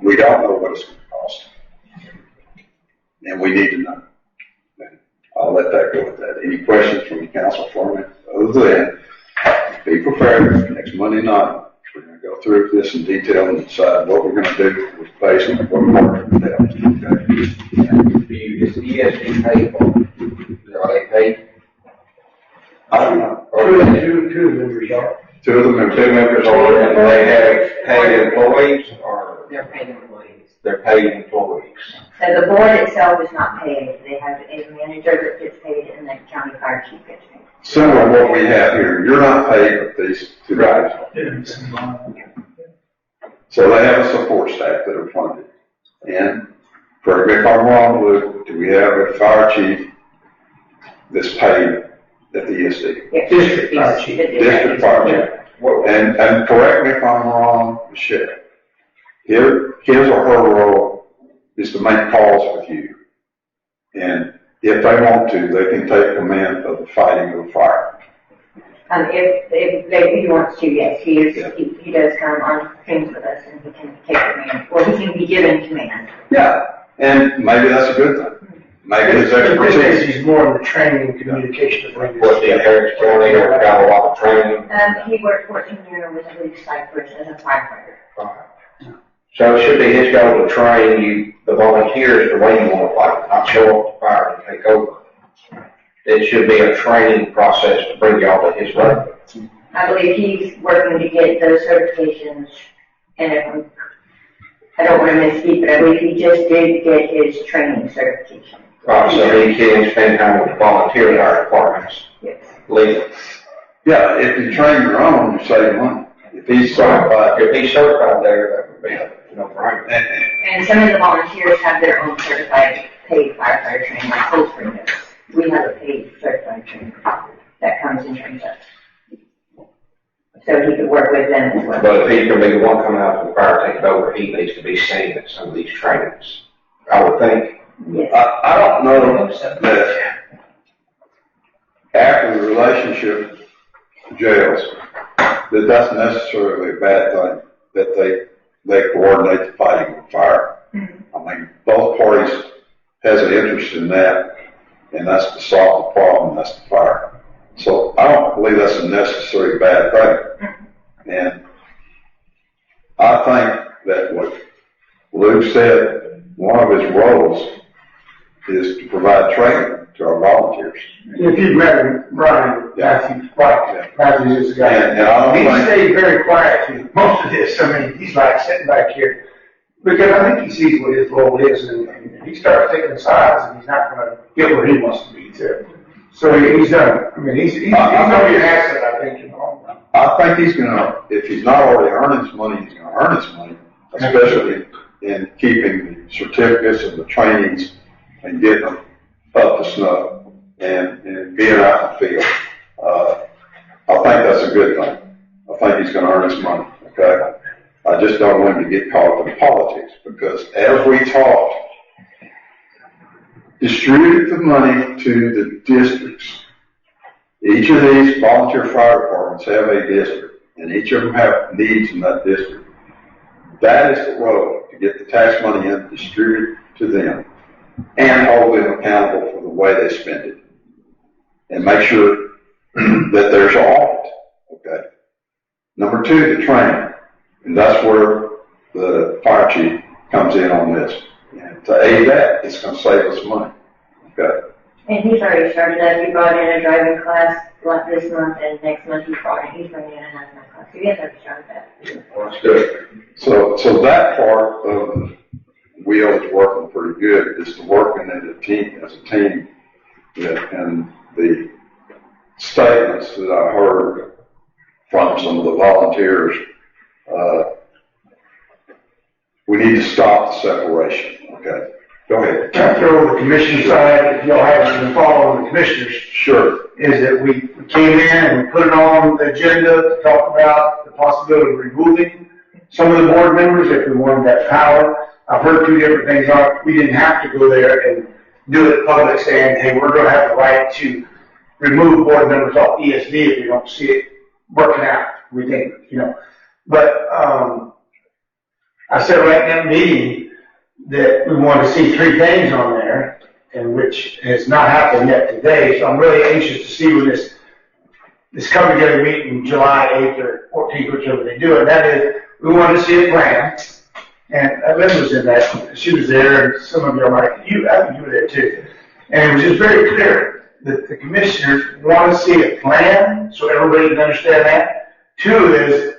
We don't know what it's going to cost. And we need to know. And I'll let that go with that. Any questions from the council for me? Other than, be prepared. Next Monday night, we're going to go through this in detail and decide what we're going to do with base and what we're going to do. Okay. Is the ESD paid for? Are they paid? I don't know. Two members are. 2 of them, 2 members Or are. do they have paid employees or They're paid employees. they're paid employees? So the board itself is not paid. They have a manager that gets paid and the county fire chief gets paid. Similar to what we have here. You're not paid, but these 2 guys are. So they have a support staff that are funded. And correct me if I'm wrong, Luke, do we have a fire chief that's paid at the ESD? Yes. District fire chief. District fire chief. And correct me if I'm wrong, Michelle. His or her role is to make calls with you. And if they want to, they can take command of the fighting of the fire. If he wants to, yes, he does come on things with us and he can take command, or he can be given command. Yeah, and maybe that's a good thing. Maybe his expertise. He's more in the training and communication. What's the Harris County or got a lot of training? He worked 14 years with Police Cypress as a firefighter. So it should be his goal to train you, the volunteers, the way you want to fight, not show up to fire and take over. It should be a training process to bring y'all to his level. I believe he's working to get those certifications, and I don't want to misspeak, but I believe he just did get his training certification. So he can spend time with the volunteer fire departments. Yes. Legally. Yeah, if you train your own, you save money. If he's certified, If he's certified there, that would be a no-brainer. And some of the volunteers have their own certified paid firefighter training, like Coldspring does. We have a paid certified training that comes and trains us. So he could work with them as well. But if he can be the one coming out to the fire taking over, he needs to be seen at some of these trainings, I would think. Yes. I don't know that after the relationship jails, that's necessarily a bad thing, that they coordinate the fighting of fire. I mean, both parties has an interest in that, and that's to solve the problem, that's the fire. So I don't believe that's a necessary bad thing. And I think that what Luke said, one of his roles is to provide training to our volunteers. If you've met him, Brian, Matthew, Matthew is the guy. And I don't He think, stayed very quiet through most of this. I mean, he's like sitting back here. Because I think he sees what his role is, and he starts taking sides, and he's not going to get where he wants to be, too. So he's done. I mean, he's going to be an asset, I think, in the long run. I think he's gonna, if he's not already earning his money, he's gonna earn his money, especially in keeping the certificates and the trainings and getting them up to snuff and being out in the field. I think that's a good thing. I think he's gonna earn his money, okay? I just don't want him to get caught up in politics, because as we talked, distribute the money to the districts. Each of these volunteer fire departments have a district, and each of them have needs in that district. That is the road to get the tax money in, distribute to them, and hold them accountable for the way they spend it. And make sure that there's an audit, okay? Number two, the training. And that's where the fire chief comes in on this. And to aid that, it's going to save us money, okay? And he's already started that. He brought in a driving class this month, and next month he's bringing in a hazmat class. So he has already started that. That's good. So that part of the wheel is working pretty good. Is to working as a team. And the statements that I heard from some of the volunteers, we need to stop the separation. Okay, go ahead. Can I throw the commission side, if y'all haven't been following the commissioners? Sure. Is that we came in and we put it on the agenda to talk about the possibility of removing some of the board members if we wanted that power. I've heard two different things on it. We didn't have to go there and do it in public saying, hey, we're going to have the right to remove board members off ESD if we don't see it working out. We think, But I said right in that meeting that we want to see three things on there, and which has not happened yet today. So I'm really anxious to see when this come together meeting July 8th or 14th, whichever they do it. That is, we want to see a plan. And Lynn was in that. She was there, and some of you are like, I think you were there too. And it was just very clear that the commissioners want to see a plan so everybody can understand that. Two is,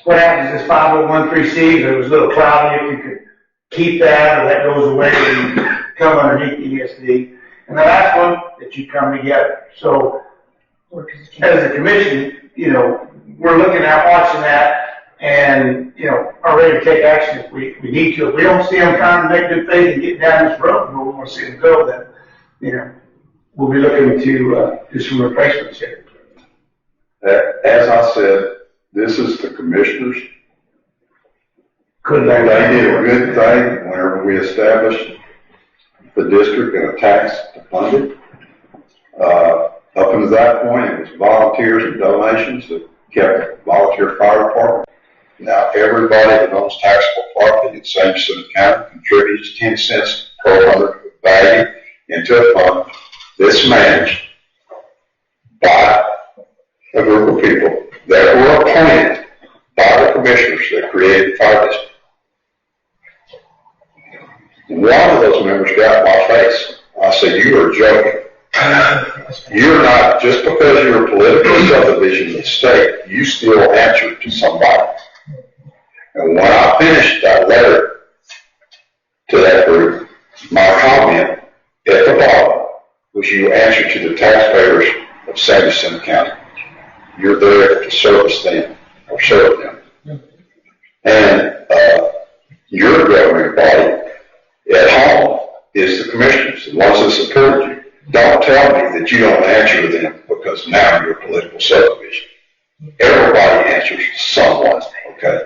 what happens to this 501(c)(3)? If it was a little cloudy, if you could keep that, or that goes away and come underneath ESD. And the last one, that you come together. So, as a commission, we're looking at watching that and, are ready to take action if we need to. If we don't see them trying to make good faith and get down this road where we want to see them go, then, we'll be looking to do some replacements here. As I said, this is the commissioners. They did a good thing whenever we established the district and a tax to fund it. Up until that point, it was volunteers and donations that kept the volunteer fire department. Now, everybody that owns taxable property in Sampson County contributes 10 cents per hundred value into a fund that's managed by a group of people that were appointed by the commissioners that created the fire district. One of those members got in my face. I said, you are joking. You're not, just because you're a political subdivision of the state, you still answer to somebody. And when I finished that letter to that group, my comment at is you answer to the taxpayers of San Jacinto County. You're there to service them or serve them. And your governing body at home is the commissioners, the ones that support you. Don't tell me that you don't answer to them because now you're a political subdivision. Everybody answers to someone, okay?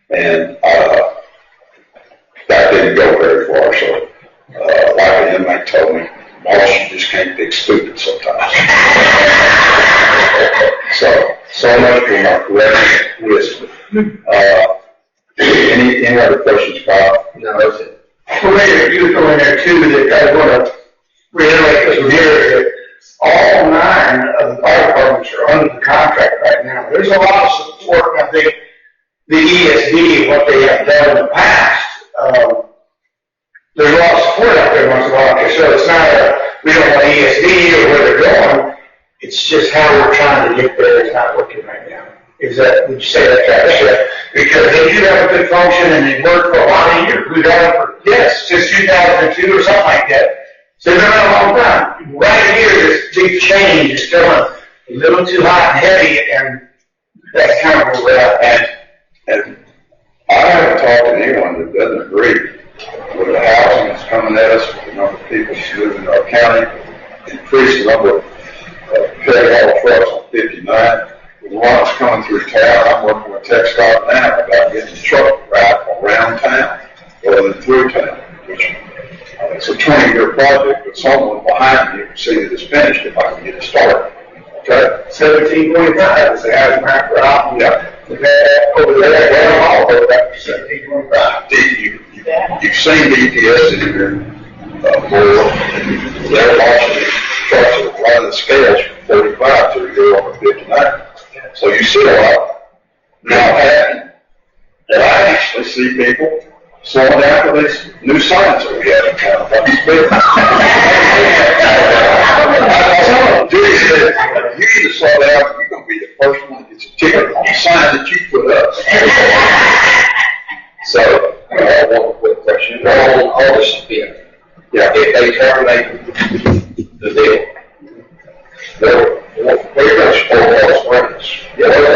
And that didn't go very far, so like an inmate told me, boss, you just can't be stupid sometimes. So much for my correct wisdom. Any other questions, Bob? No, that's it. Well, maybe you go in there too, that I want to reiterate, because we're here, that all 9 of the fire departments are under the contract right now. There's a lot of support, I think, the ESD, what they have done in the past, there's a lot of support out there once in a while. So it's not we don't want ESD or where they're going. It's just how we're trying to get there is not working right now. Is that, would you say that, Travis? Because they do have a good function and they work for a lot of years. We've had them for, since 2002 or something like that. So they've been around a long time. Right here, this big change is coming a little too hot and heavy, and that's kind of where we're at. And I haven't talked to anyone that doesn't agree with the housing that's coming at us, with the number of people who live in our county, increase the number of heavy haul trucks on 59. With the ones coming through town, I'm working with TechStop now about getting the truck route around town rather than through town, which it's a 20-year project, but someone behind me can see that it's finished if I can get it started. Okay? 17.5 is the housing map route. Yeah. Over there, down all over that 17.5. You've seen DPS in here more, and they're launching these trucks that are running the scales from 45 to go over 59. So you see a lot now happening. And I actually see people slowing down for these new signs that we have in town about the speed. You need to slow down, you're going to be the first one that gets a ticket on the sign that you put up. So, one quick question. On August 5th, if they terminate the deal, they're going to support all springs. They're going to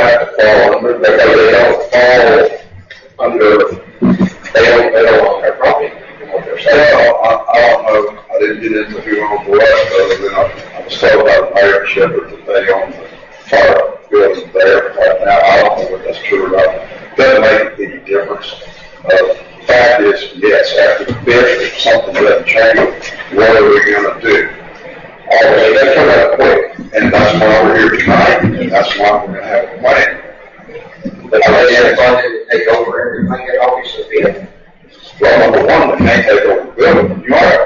have to fall under, they don't fall under, they don't own their property. I don't know. I didn't get into who owns what, other than I was told by the mayor and Shepherd that they own the fire building there right now. I don't know what that's true or not. Doesn't make any difference. The fact is, yes, after the 5th, if something doesn't change, what are we going to do? Always, that's come out quick, and that's why we're here tonight, and that's why we're going to have a plan. But are they have funded to take over everything at August the 5th? Well, number one, they can't take over the building. You are.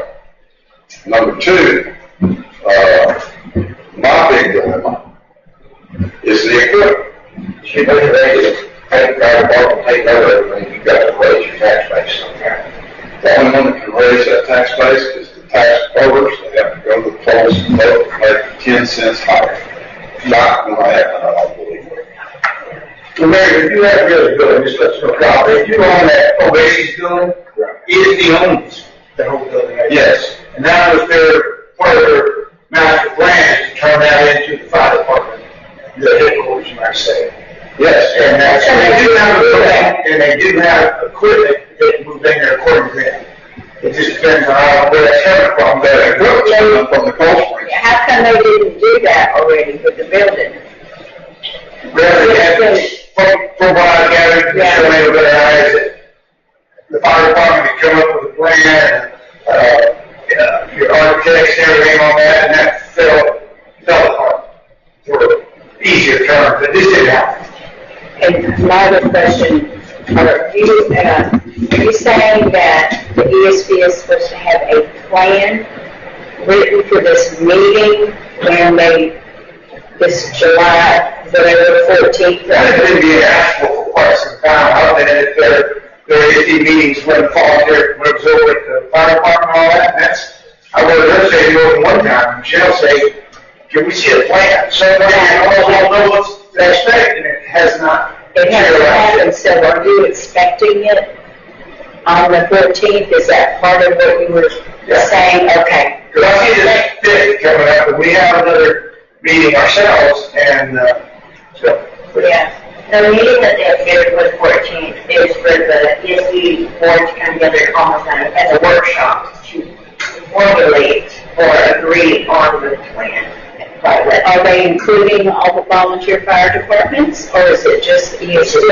Number two, my big dilemma is the equipment. Should be ready to take fire department, take over everything. You've got to raise your tax base somehow. The only one that can raise that tax base is the tax voters. They have to go to the polls and vote and make 10 cents higher. Not going to happen, I don't believe. Well, Mary, if you have really good, just let you know, Rob, if you own that Oasis building, ESD owns the whole building. Yes. And now if they're part of their master plan, to turn that into the fire department, the headquarters, you might say. Yes. And that's, and they do have a building, and they do have equipment that can move in there according to them. It just depends on where that's coming from. The equipment from the Coldspring. How come they didn't do that already with the building? From what I gathered, the survey over there is that the fire department could come up with a plan, and your architects and everything on that, and that fell apart for easier terms, but this didn't happen. And my other question, are you saying that the ESP is supposed to have a plan written for this meeting when this July, whatever, 14th? That has been being asked for quite some time. I've been at their 18 meetings when it was over at the fire department and all that, and I heard her say more than one time, Michelle say, can we see a plan? So I don't know what's to expect, and it has not. It hasn't happened, so are you expecting it? on the 14th, is that part of what you were saying? Okay. Because I see this fifth coming up, and we have another meeting ourselves, and, so. Yeah. The meeting that they scheduled for the 14th is for the ESD board to come together almost as a workshop to formulate or agree on the plan. Are they including all the volunteer fire departments, or is it just ESD?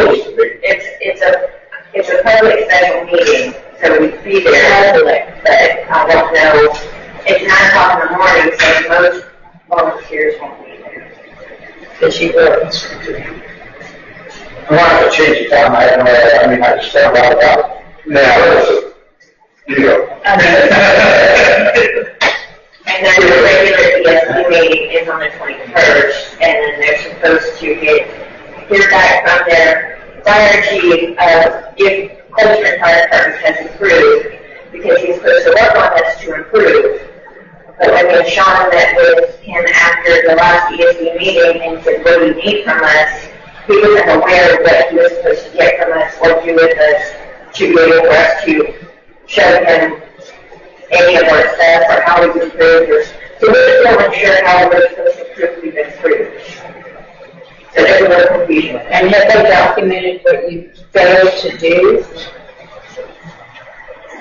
It's a public special meeting, so we'd be there, but I don't know. It's 9 o'clock in the morning, so most volunteers won't be there. Because you were. I wanted to change the time, I had no idea, I mean, I just found out about it. Now, you know. And then the regular ESD meeting is on the 21st, and then they're supposed to hear back from their fire chief if Coldspring Fire Department has improved, because he's supposed to work on this to improve. But when Sean met with him after the last ESD meeting and said, what do you need from us? He wasn't aware of what he was supposed to get from us or do with us to be able for us to show him any of our stuff or how we've improved. So we're still unsure how we're supposed to prove we've improved. So there's a little confusion. And have they documented what you failed to do?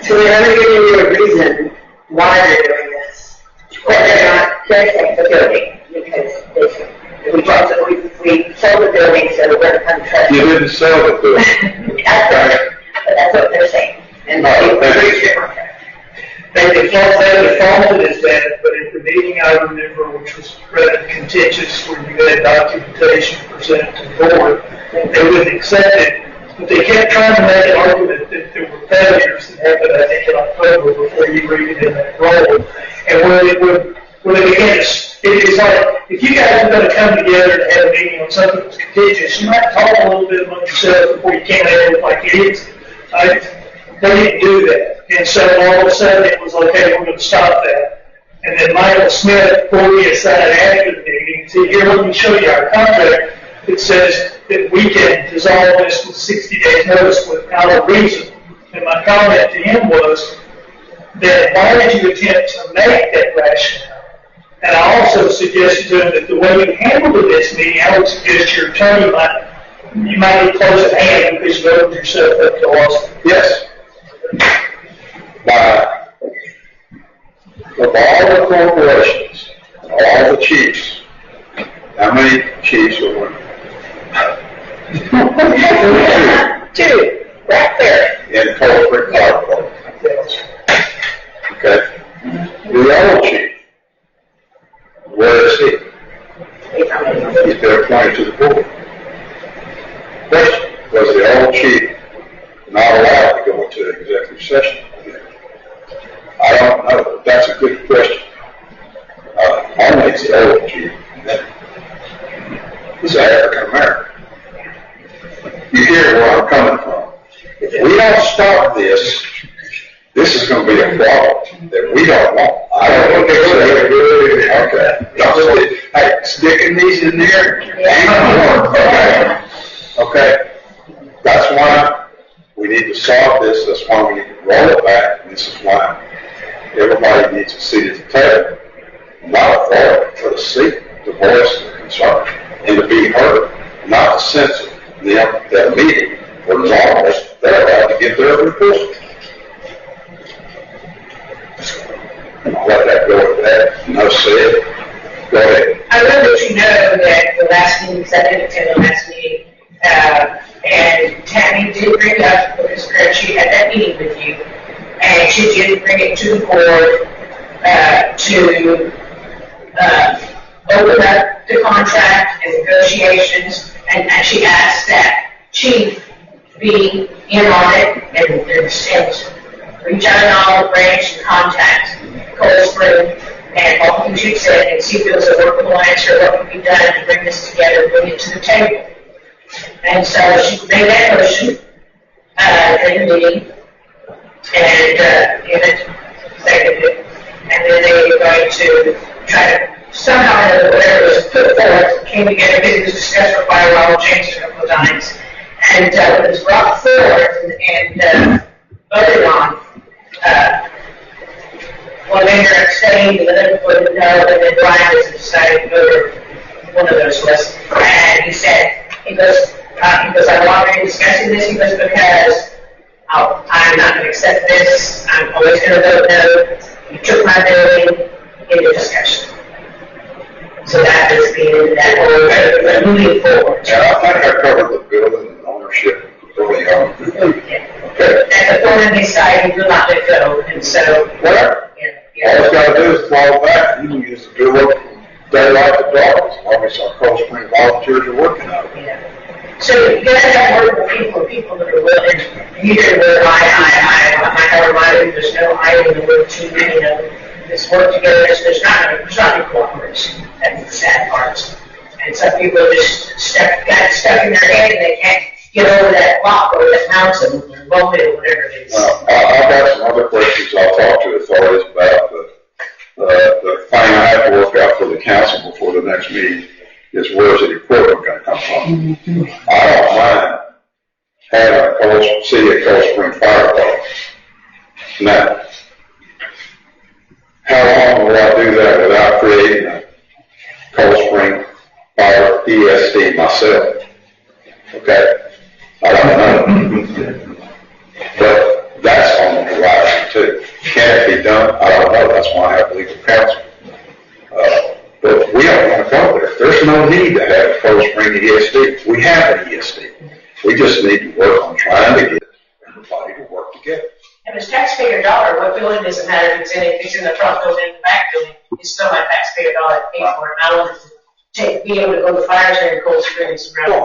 So they're never giving you a reason why they're doing this. But they're not testing the building because we sold the building so we're going to come trust. You didn't sell the building. That's right. But that's what they're saying. And they reached their contract. They can't say the phone is that, but at the meeting I remember, which was rather contentious, where you had documentation presented to the board, they wouldn't accept it. But they kept trying to make an argument that there were failures that happened, I think, in October before you read it in that role. And when they began to, it's like, if you guys are going to come together and have a meeting on something that's contentious, you might talk a little bit among yourselves before you can't handle it like idiots. They didn't do that. And so all of a sudden it was like, okay, we're going to stop that. And then Michael Smith pulled me aside after the meeting and said, here, let me show you our contract. It says that we can dissolve this with 60 days notice without a reason. And my comment to him was that why did you attempt to make that rationale? And I also suggested to him that the way you handled this meeting, I would suggest your attorney you might be close at hand because you opened yourself up to lawsuit. Yes. Of all the corporations, all the chiefs, how many chiefs are women? Two, right there. In Coldspring Fire Department. Okay. The old chief, where is he? He's been appointed to the board. Question, was the old chief not allowed to go into an executive session? I don't know. That's a good question. Only it's the old chief. He's African American. You hear where I'm coming from. If we don't stop this, this is going to be a problem that we don't want. I don't think so. Okay. Don't, hey, sticking these in there ain't gonna work. Okay. That's why we need to solve this. That's why we need to roll it back. And this is why everybody needs a seat at the table. Not a for the seat, to voice the concern, and to be heard, not to censor that meeting, or as long as they're allowed to give their report. I'll let that go with that. No said. Go ahead. I will let you know that the last meeting, because I didn't attend the last meeting, and Tammy did bring up, because she had that meeting with you, and she did bring it to the board to open up the contract and negotiations, and she asked that Chief be in on it and reach out to all the branch and contact Coldspring and all the things you said and see if there was a workable answer, what can be done to bring this together, bring it to the table. And so she made that motion in the meeting, and it seconded it, and then they were going to try to somehow, whatever was put forth, came together, it was discussed for quite a while, changed a couple of times, and it was brought forward and voted on, one member abstained, the other voted no, and then Brian was decided to vote, one of those was, and he said, he goes, I'm already discussing this, he goes, because I'm not going to accept this, I'm always going to vote no, you took my building into discussion. So that is the end of that whole, moving forward. And I think I covered the building and ownership early on. Okay. At the point of deciding to not let go, and so. Well, all it's gotta do is fall back, you can use the door daylight to dark, as long as our Coldspring volunteers are working on it. Yeah. So you gotta have workable people that are willing, you can word I, there's no I in the word team, you know, this work together, there's not any cooperation, that's the sad part. And some people are just got stuck in their head and they can't get over that rock or that mountain, or bump it, or whatever it is. I've got some other questions I'll talk to authorities about, but the thing I have to work out for the council before the next meeting is where's the equipment going to come from. I don't mind having a city of Coldspring Fire Department. Now, how long will I do that without creating a Coldspring Fire ESD myself? Okay? I don't know. But that's on the horizon too. Can it be done? I don't know. That's why I have legal counsel. But we don't want to go there. There's no need to have a Coldspring ESD. We have an ESD. We just need to work on trying to get everybody to work together. And it's taxpayer dollar, what building doesn't matter if it's in the front building, the back building, it's still my taxpayer dollar to pay for it. And I want to be able to go to fires there in Cold Springs. Well,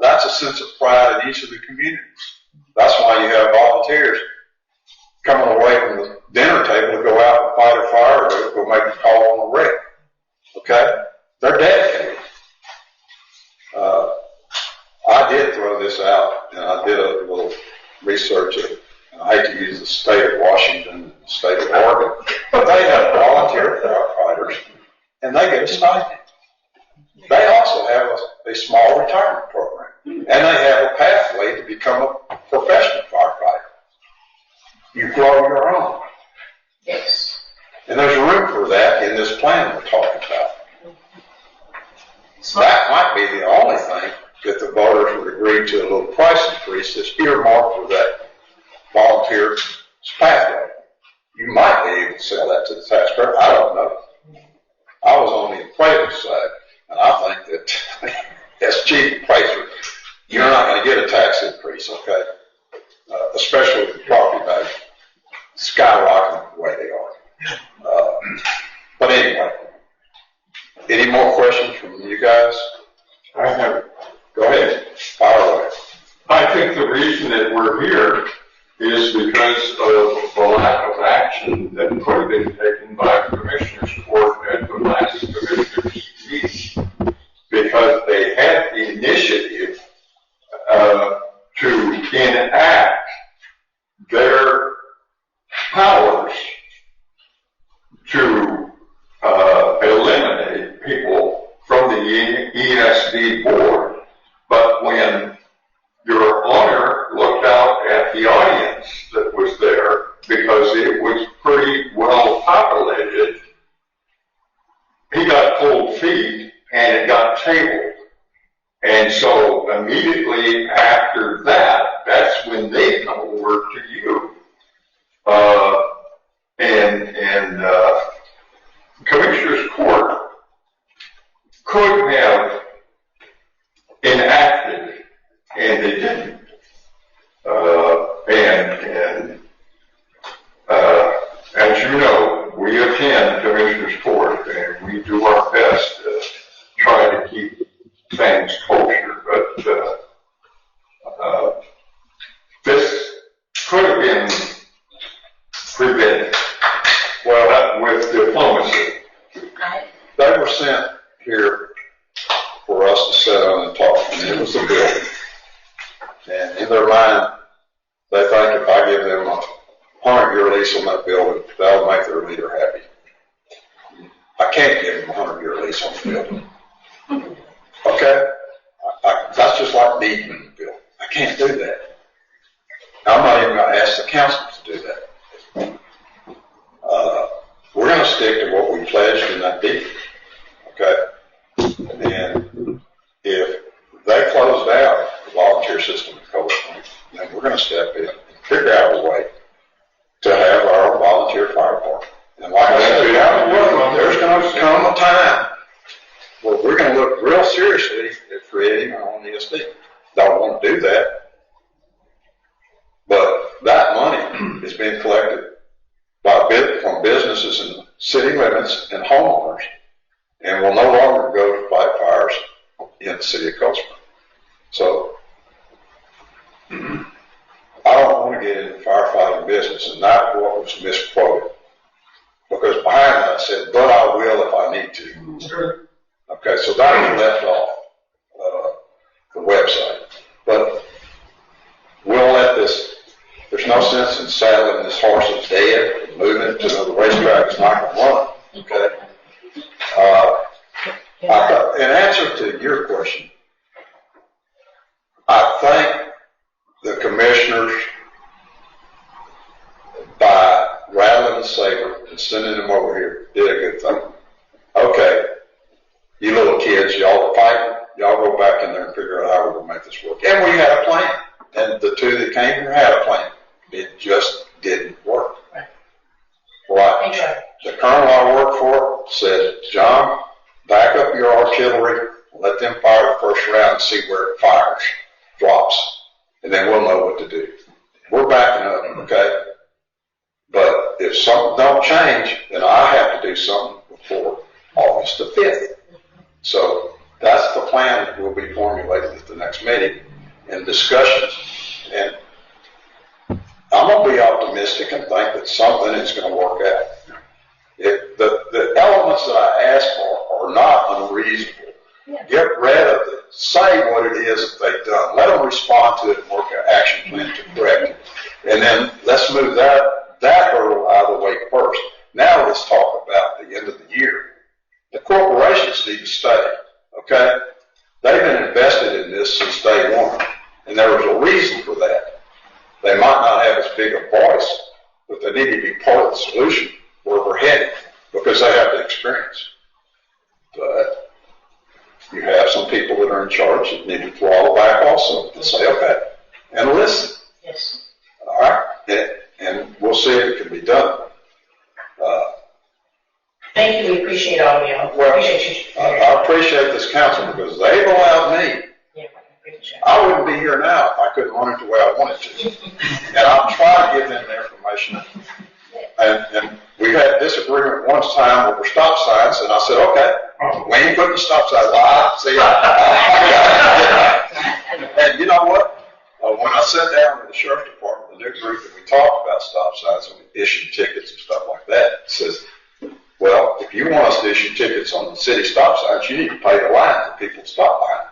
that's a sense of pride in each of the communities. That's why you have volunteers coming away from the dinner table to go out and fight a fire or go make a call on a wreck. Okay? They're dedicated. I did throw this out, and I did a little research. I hate to use the state of Washington and the state of Oregon, but they have volunteer firefighters, and they get a stipend. They also have a small retirement program, and they have a pathway to become a professional firefighter. You grow your own. Yes. And there's room for that in this plan we're talking about. So that might be the only thing that the voters would agree to, a little price increase that's earmarked for that volunteer pathway. You might be able to sell that to the taxpayer. I don't know. I was on the appraiser side, and I think that as chief appraiser, you're not going to get a tax increase, okay? Especially with the property value skyrocketing the way they are. But anyway, any more questions from you guys? I have. Go ahead. Fire away. I think the reason that we're here is because of the lack of action that could have been taken by the Commissioners Court at the last Commissioners meeting, because they had the initiative to enact their powers to eliminate people from the ESD board. But when Your Honor looked out at the audience that was there, because it was pretty well populated, he got cold feet and it got tabled. And so immediately after that, that's when they come over to you. Commissioner's Court could have enacted, and they didn't. As you know, we attend Commissioner's Court, and we do our best to try to keep things kosher, but this could have been prevented. Well, with diplomacy. They were sent here for us to sit down and talk, and it was a building. And in their mind, they think if I give them a 100-year lease on that building, that'll make their leader happy. I can't give them a 100-year lease on the building. Okay? That's just like deeding the building. I can't do that. I'm not even going to ask the council to do that. We're going to stick to what we pledged in that deed, okay? And if they close down the volunteer system in Coldspring, then we're going to step in and figure out a way to have our own volunteer fire department. And like I said, there's going to come a time where we're going to look real seriously at creating our own ESD. Don't want to do that, but that money is being collected from businesses in city limits and homeowners, and will no longer go to fight fires in the city of Coldspring. So I don't want to get into firefighting business, and that's what was misquoted. Because behind that I said, but I will if I need to. Sure. Okay, so that was left off the website. But we'll let this, there's no sense in saddling this horse that's dead and moving it to the racetrack. It's not going to run. Okay? In answer to your question, I think the commissioners, by rattling the saber and sending them over here, did a good thing. Okay, you little kids, y'all are fighting. Y'all go back in there and figure out how we're going to make this work. And we had a plan. And the two that came here had a plan. It just didn't work. Right. The colonel I worked for said, John, back up your artillery, let them fire the first round and see where it fires, drops, and then we'll know what to do. We're backing up, okay? But if something don't change, then I have to do something before August the 5th. So that's the plan that will be formulated at the next meeting and discussions. And I'm going to be optimistic and think that something is going to work out. The elements that I asked for are not unreasonable. Yeah. Get rid of it. Say what it is that they've done. Let them respond to it and work an action plan to correct it. And then let's move that hurdle out of the way first. Now let's talk about the end of the year. The corporations need to stay, okay? They've been invested in this since day one, and there was a reason for that. They might not have as big a voice, but they need to be part of the solution where we're headed because they have the experience. But you have some people that are in charge that need to throttle back also and say, okay, and listen. Yes. All right? And we'll see if it can be done. Thank you. We appreciate all of you. Well, appreciate you. I appreciate this council because they've allowed me. Yeah, I wouldn't be here now if I couldn't run it the way I wanted to. And I'll try to give them the information. And we had disagreement one time over stop signs, and I said, okay, we ain't putting the stop signs. See, and you know what? When I sat down with the sheriff's department, the new group, and we talked about stop signs and we issued tickets and stuff like that, it says, well, if you want us to issue tickets on the city stop signs, you need to pay the line for people to stop behind.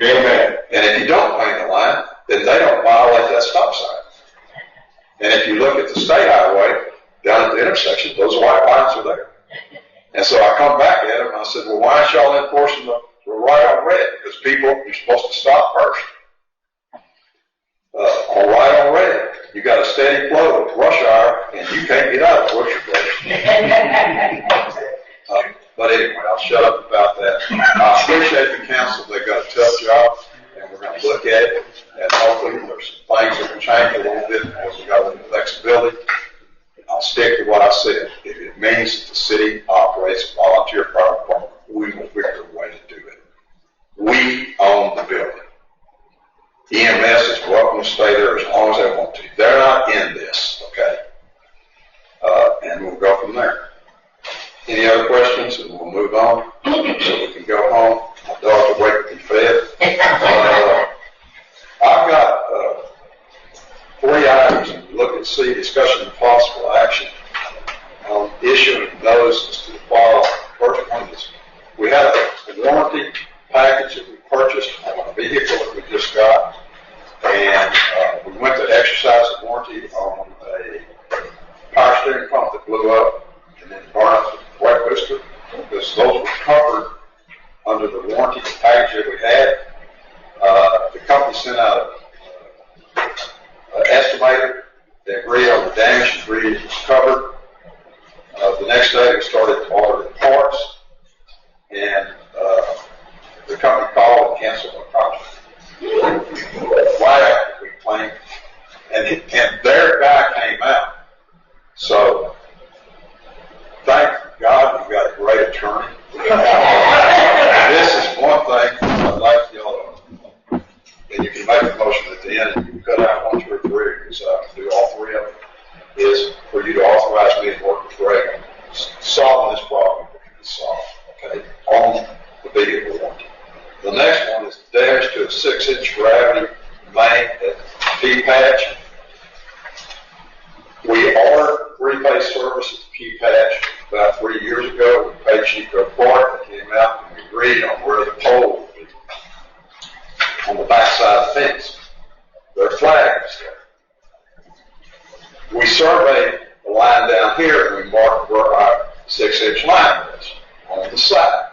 Amen. And if you don't pay the line, then they don't violate that stop sign. And if you look at the state highway, down at the intersection, those white lines are there. And so I come back at them and I said, well, why aren't y'all enforcing the right on red? Because people, you're supposed to stop first. On right on red. You got a steady flow of rush hour, and you can't get out of the grocery place. But anyway, I'll shut up about that. I appreciate the council. They've got a tough job, and we're going to look at it, and hopefully there's some things that can change a little bit as we go into flexibility. I'll stick to what I said. If it means that the city operates a volunteer fire department, we will figure a way to do it. We own the building. EMS is welcome to stay there as long as they want to. They're not in this, okay? And we'll go from there. Any other questions? And we'll move on so we can go home. My dogs are waiting to be fed. I've got 3 items. Look and see discussion of possible action on issuing notices to the file. First one is we had a warranty package that we purchased on a vehicle that we just got. And we went to exercise the warranty on a power steering pump that blew up and then burned up with a wet booster because those were covered under the warranty package that we had. The company sent out a They agreed on the damage, agreed it was covered. The next day, we started to order the parts, and the company called and canceled the contract. Right after we claimed, and their guy came out. So, thank God we got a great attorney. This is one thing I'd like y'all to, and you can make a motion at the end, and you can cut out 1, 2, or 3, because I can do all 3 of them, is for you to authorize me to work with Greg on solving this problem that can be solved, okay, on the vehicle warranty. The next one is damage to a 6-inch gravity main at P-patch. We ordered 3-phase service at the P-patch about 3 years ago. We paid Chico Clark. They came out and we agreed on where the pole would be on the back side of the fence. Their flag was there. We surveyed the line down here and we marked where our 6-inch line was on the side.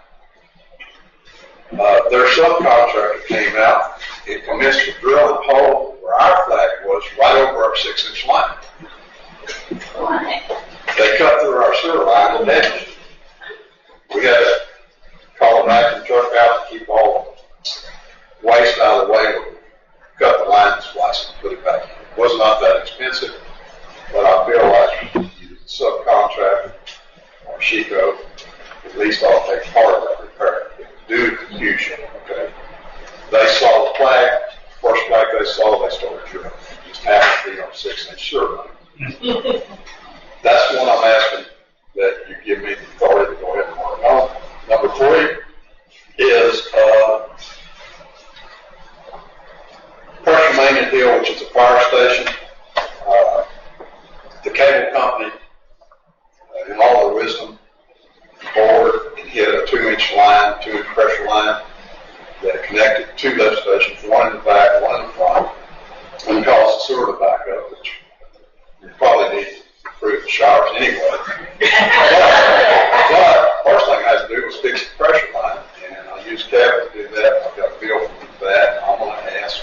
Their subcontractor came out and commenced to drill a hole where our flag was right over our 6-inch line. They cut through our sewer line and damaged it. We had to call a vacuum truck out to keep all the waste out of the way. We cut the line and splice it and put it back in. It was not that expensive, but I feel like the subcontractor or Chico at least ought to take part of that repair. Due to confusion, okay? They saw the flag, first flag they saw, they started drilling. It just happened to be on 6-inch sewer line. That's one I'm asking that you give me the authority to go ahead and work on. Number 3 is pressure main and hill, which is a fire station. The cable company, in all their wisdom, bored and hit a 2-inch line, 2-inch pressure line that connected 2 lift stations, one in the back, one in the front, and caused the sewer to back up, which you probably need to improve the showers anyway. But first thing I had to do was fix the pressure line, and I used Kevin to do that. I've got a bill for that. I'm going to ask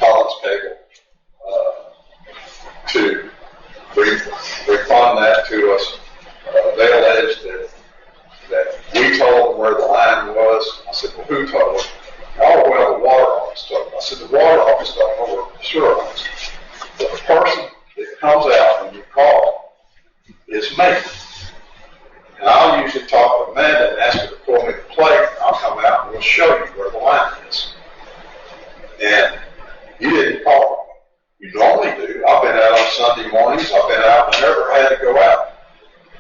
Collins Cable to refund that to us. They alleged that we told them where the line was. I said, well, who told them? Oh, well, the water office told them. I said, the water office don't know where the sewer line is. The person that comes out when you call is me. And I'll usually talk to Amanda and ask her to pull me the plate, and I'll come out and we'll show you where the line is. And you didn't call me. You normally do. I've been out on Sunday mornings. I've been out whenever I had to go out.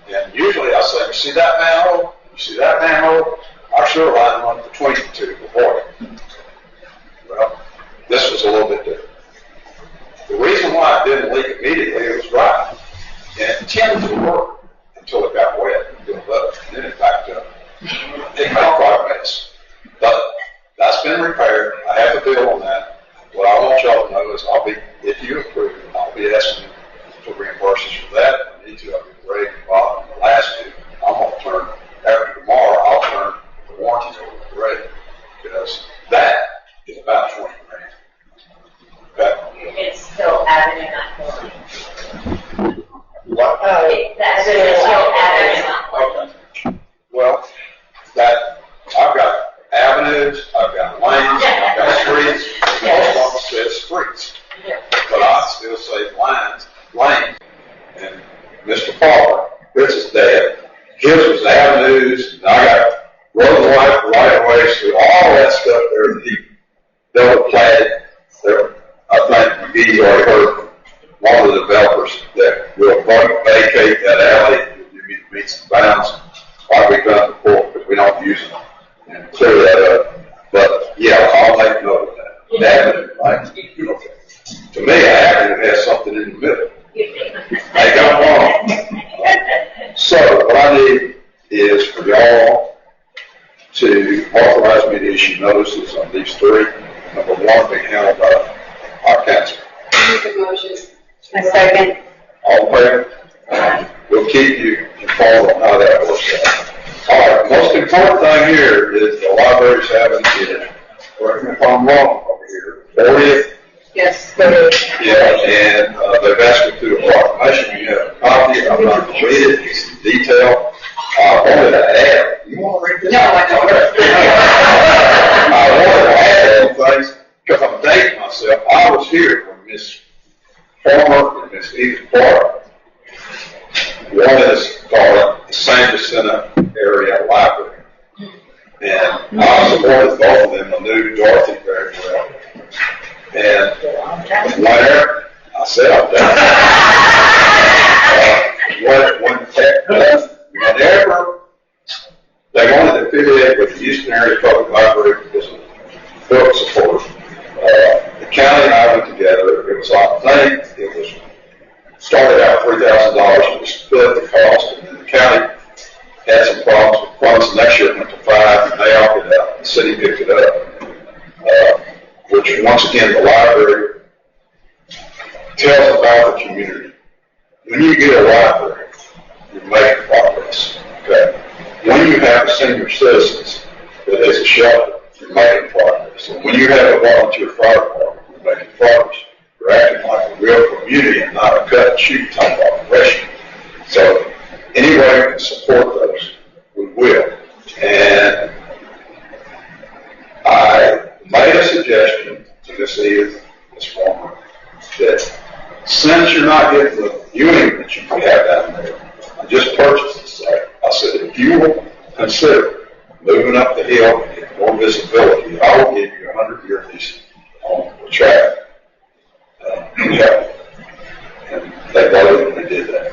And usually I say, you see that manhole? You see that manhole? Our sewer line runs between the two before it. Well, this was a little bit different. The reason why it didn't leak immediately, it was dry. And it tended to work until it got wet and built up, and then it backed up. It made quite a mess. But that's been repaired. I have a bill on that. What I want y'all to know is if you approve it, I'll be asking to reimburse us for that. I need to. I'll be great and Bob on the last 2. I'm going to turn, after tomorrow, I'll turn the warranties over to Greg, because that is about 20 grand. Okay? It's still avenue, not building. What? That's still avenue, not building. Well, I've got avenues, I've got lanes, I've got streets. Most of them says streets. But I still say lanes. And Mr. Paul, Chris is dead. His was avenues, and I got road right away through all that stuff there that he double platted. I think McGee's already heard from one of the developers that will vacate that alley if you meet some bounds like we've done before, because we don't use them, and clear that up. But yeah, I'll make note of that. Avenue, right? Okay. To me, an avenue has something in the middle. They got wrong. So what I need is for y'all to authorize me to issue notices on these 3. Number 1 being handled by our council. Make a motion. A second. All in favor? We'll keep you informed on how that works out. All right, most important thing here is the library's having correct me if I'm wrong over here, 40th. Yes, there is. Yeah, and they've asked me to former in Miss Edith Park. One is called the San Jacinto Area Library. And I supported both of them. I knew Dorothy very well. And whenever, I said I'm done. Whenever they wanted to affiliate with the Houston Area Public Library as a book support, the county and I went together. It was, I think, it was started out $3,000 and we split the cost, and then the county had some problems with funds. Next year it went to $5,000, and they opted out. The city picked it up, which once again the library tells about the community. When you get a library, you're making progress. Okay. When you have senior citizens that is a shelter, you're making progress. And when you have a volunteer fire department, you're making progress. You're acting like a real community and not a cut and shoot type operation. So any way we can support those, we will. And I made a suggestion to Miss Edith this morning that since you're not getting the viewing that you have down there, I just purchased the site. I said, if you will consider moving up the hill and get more visibility, I will give you a 100-year lease on the track. And they voted and they did that.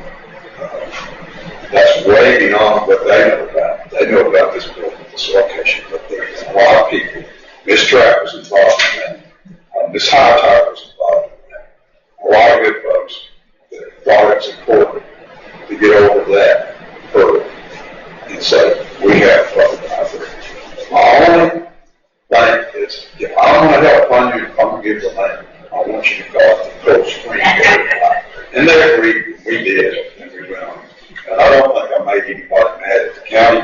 That's way beyond what they know about. They know about this building, this location, but there's a lot of people. Miss Trapp was involved in that. Miss Hightower was involved in that. A lot of good folks that thought it was important to get over that hurdle and say, we have public library. My only thing is, if I want to help fund you, I'm going to give the land. I want you to call it the Coldspring City Council. And they agreed, we did, and we went on. And I don't think I made anybody mad at the county,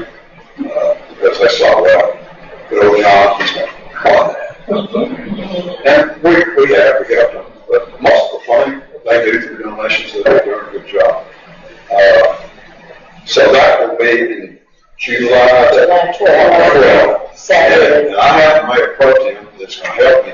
because they saw, well, good old John, he's going to fund that. And we have them. But most of the funding they do through donations, that they're doing a good job. So that will be in July 12th. Saturday. And I have my pro tem that's going to help me.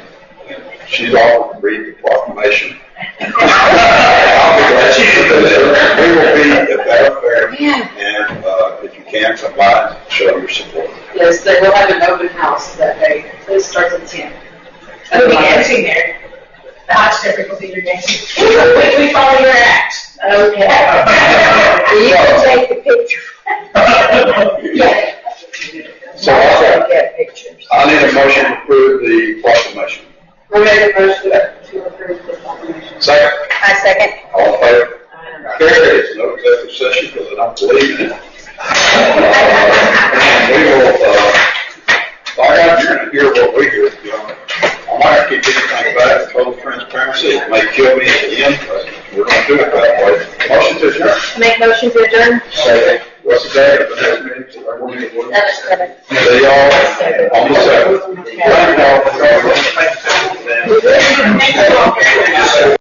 And she's offered to read the proclamation. I'll be glad she did that. We will be at that affair. And if you can, come by and show your support. Yes, they will have an open house that day. It starts at 10. We'll be dancing there. The hot stepper will be your dancing. We follow your act. Okay. You can take the picture. Yeah. So Get pictures. I need a motion to approve the proclamation. We're ready to approve the proclamation. Second. I second. All in favor? Carries. No executive session because I don't believe in it. And we will, find out, you're going to hear what we hear. I might keep anything back in total transparency. It may kill me at the end, but we're going to do it that way. Motion to adjourn. Make motion to adjourn? Second. What's the date of the next meeting? That was seven. See y'all on the 7th. Thank y'all for coming.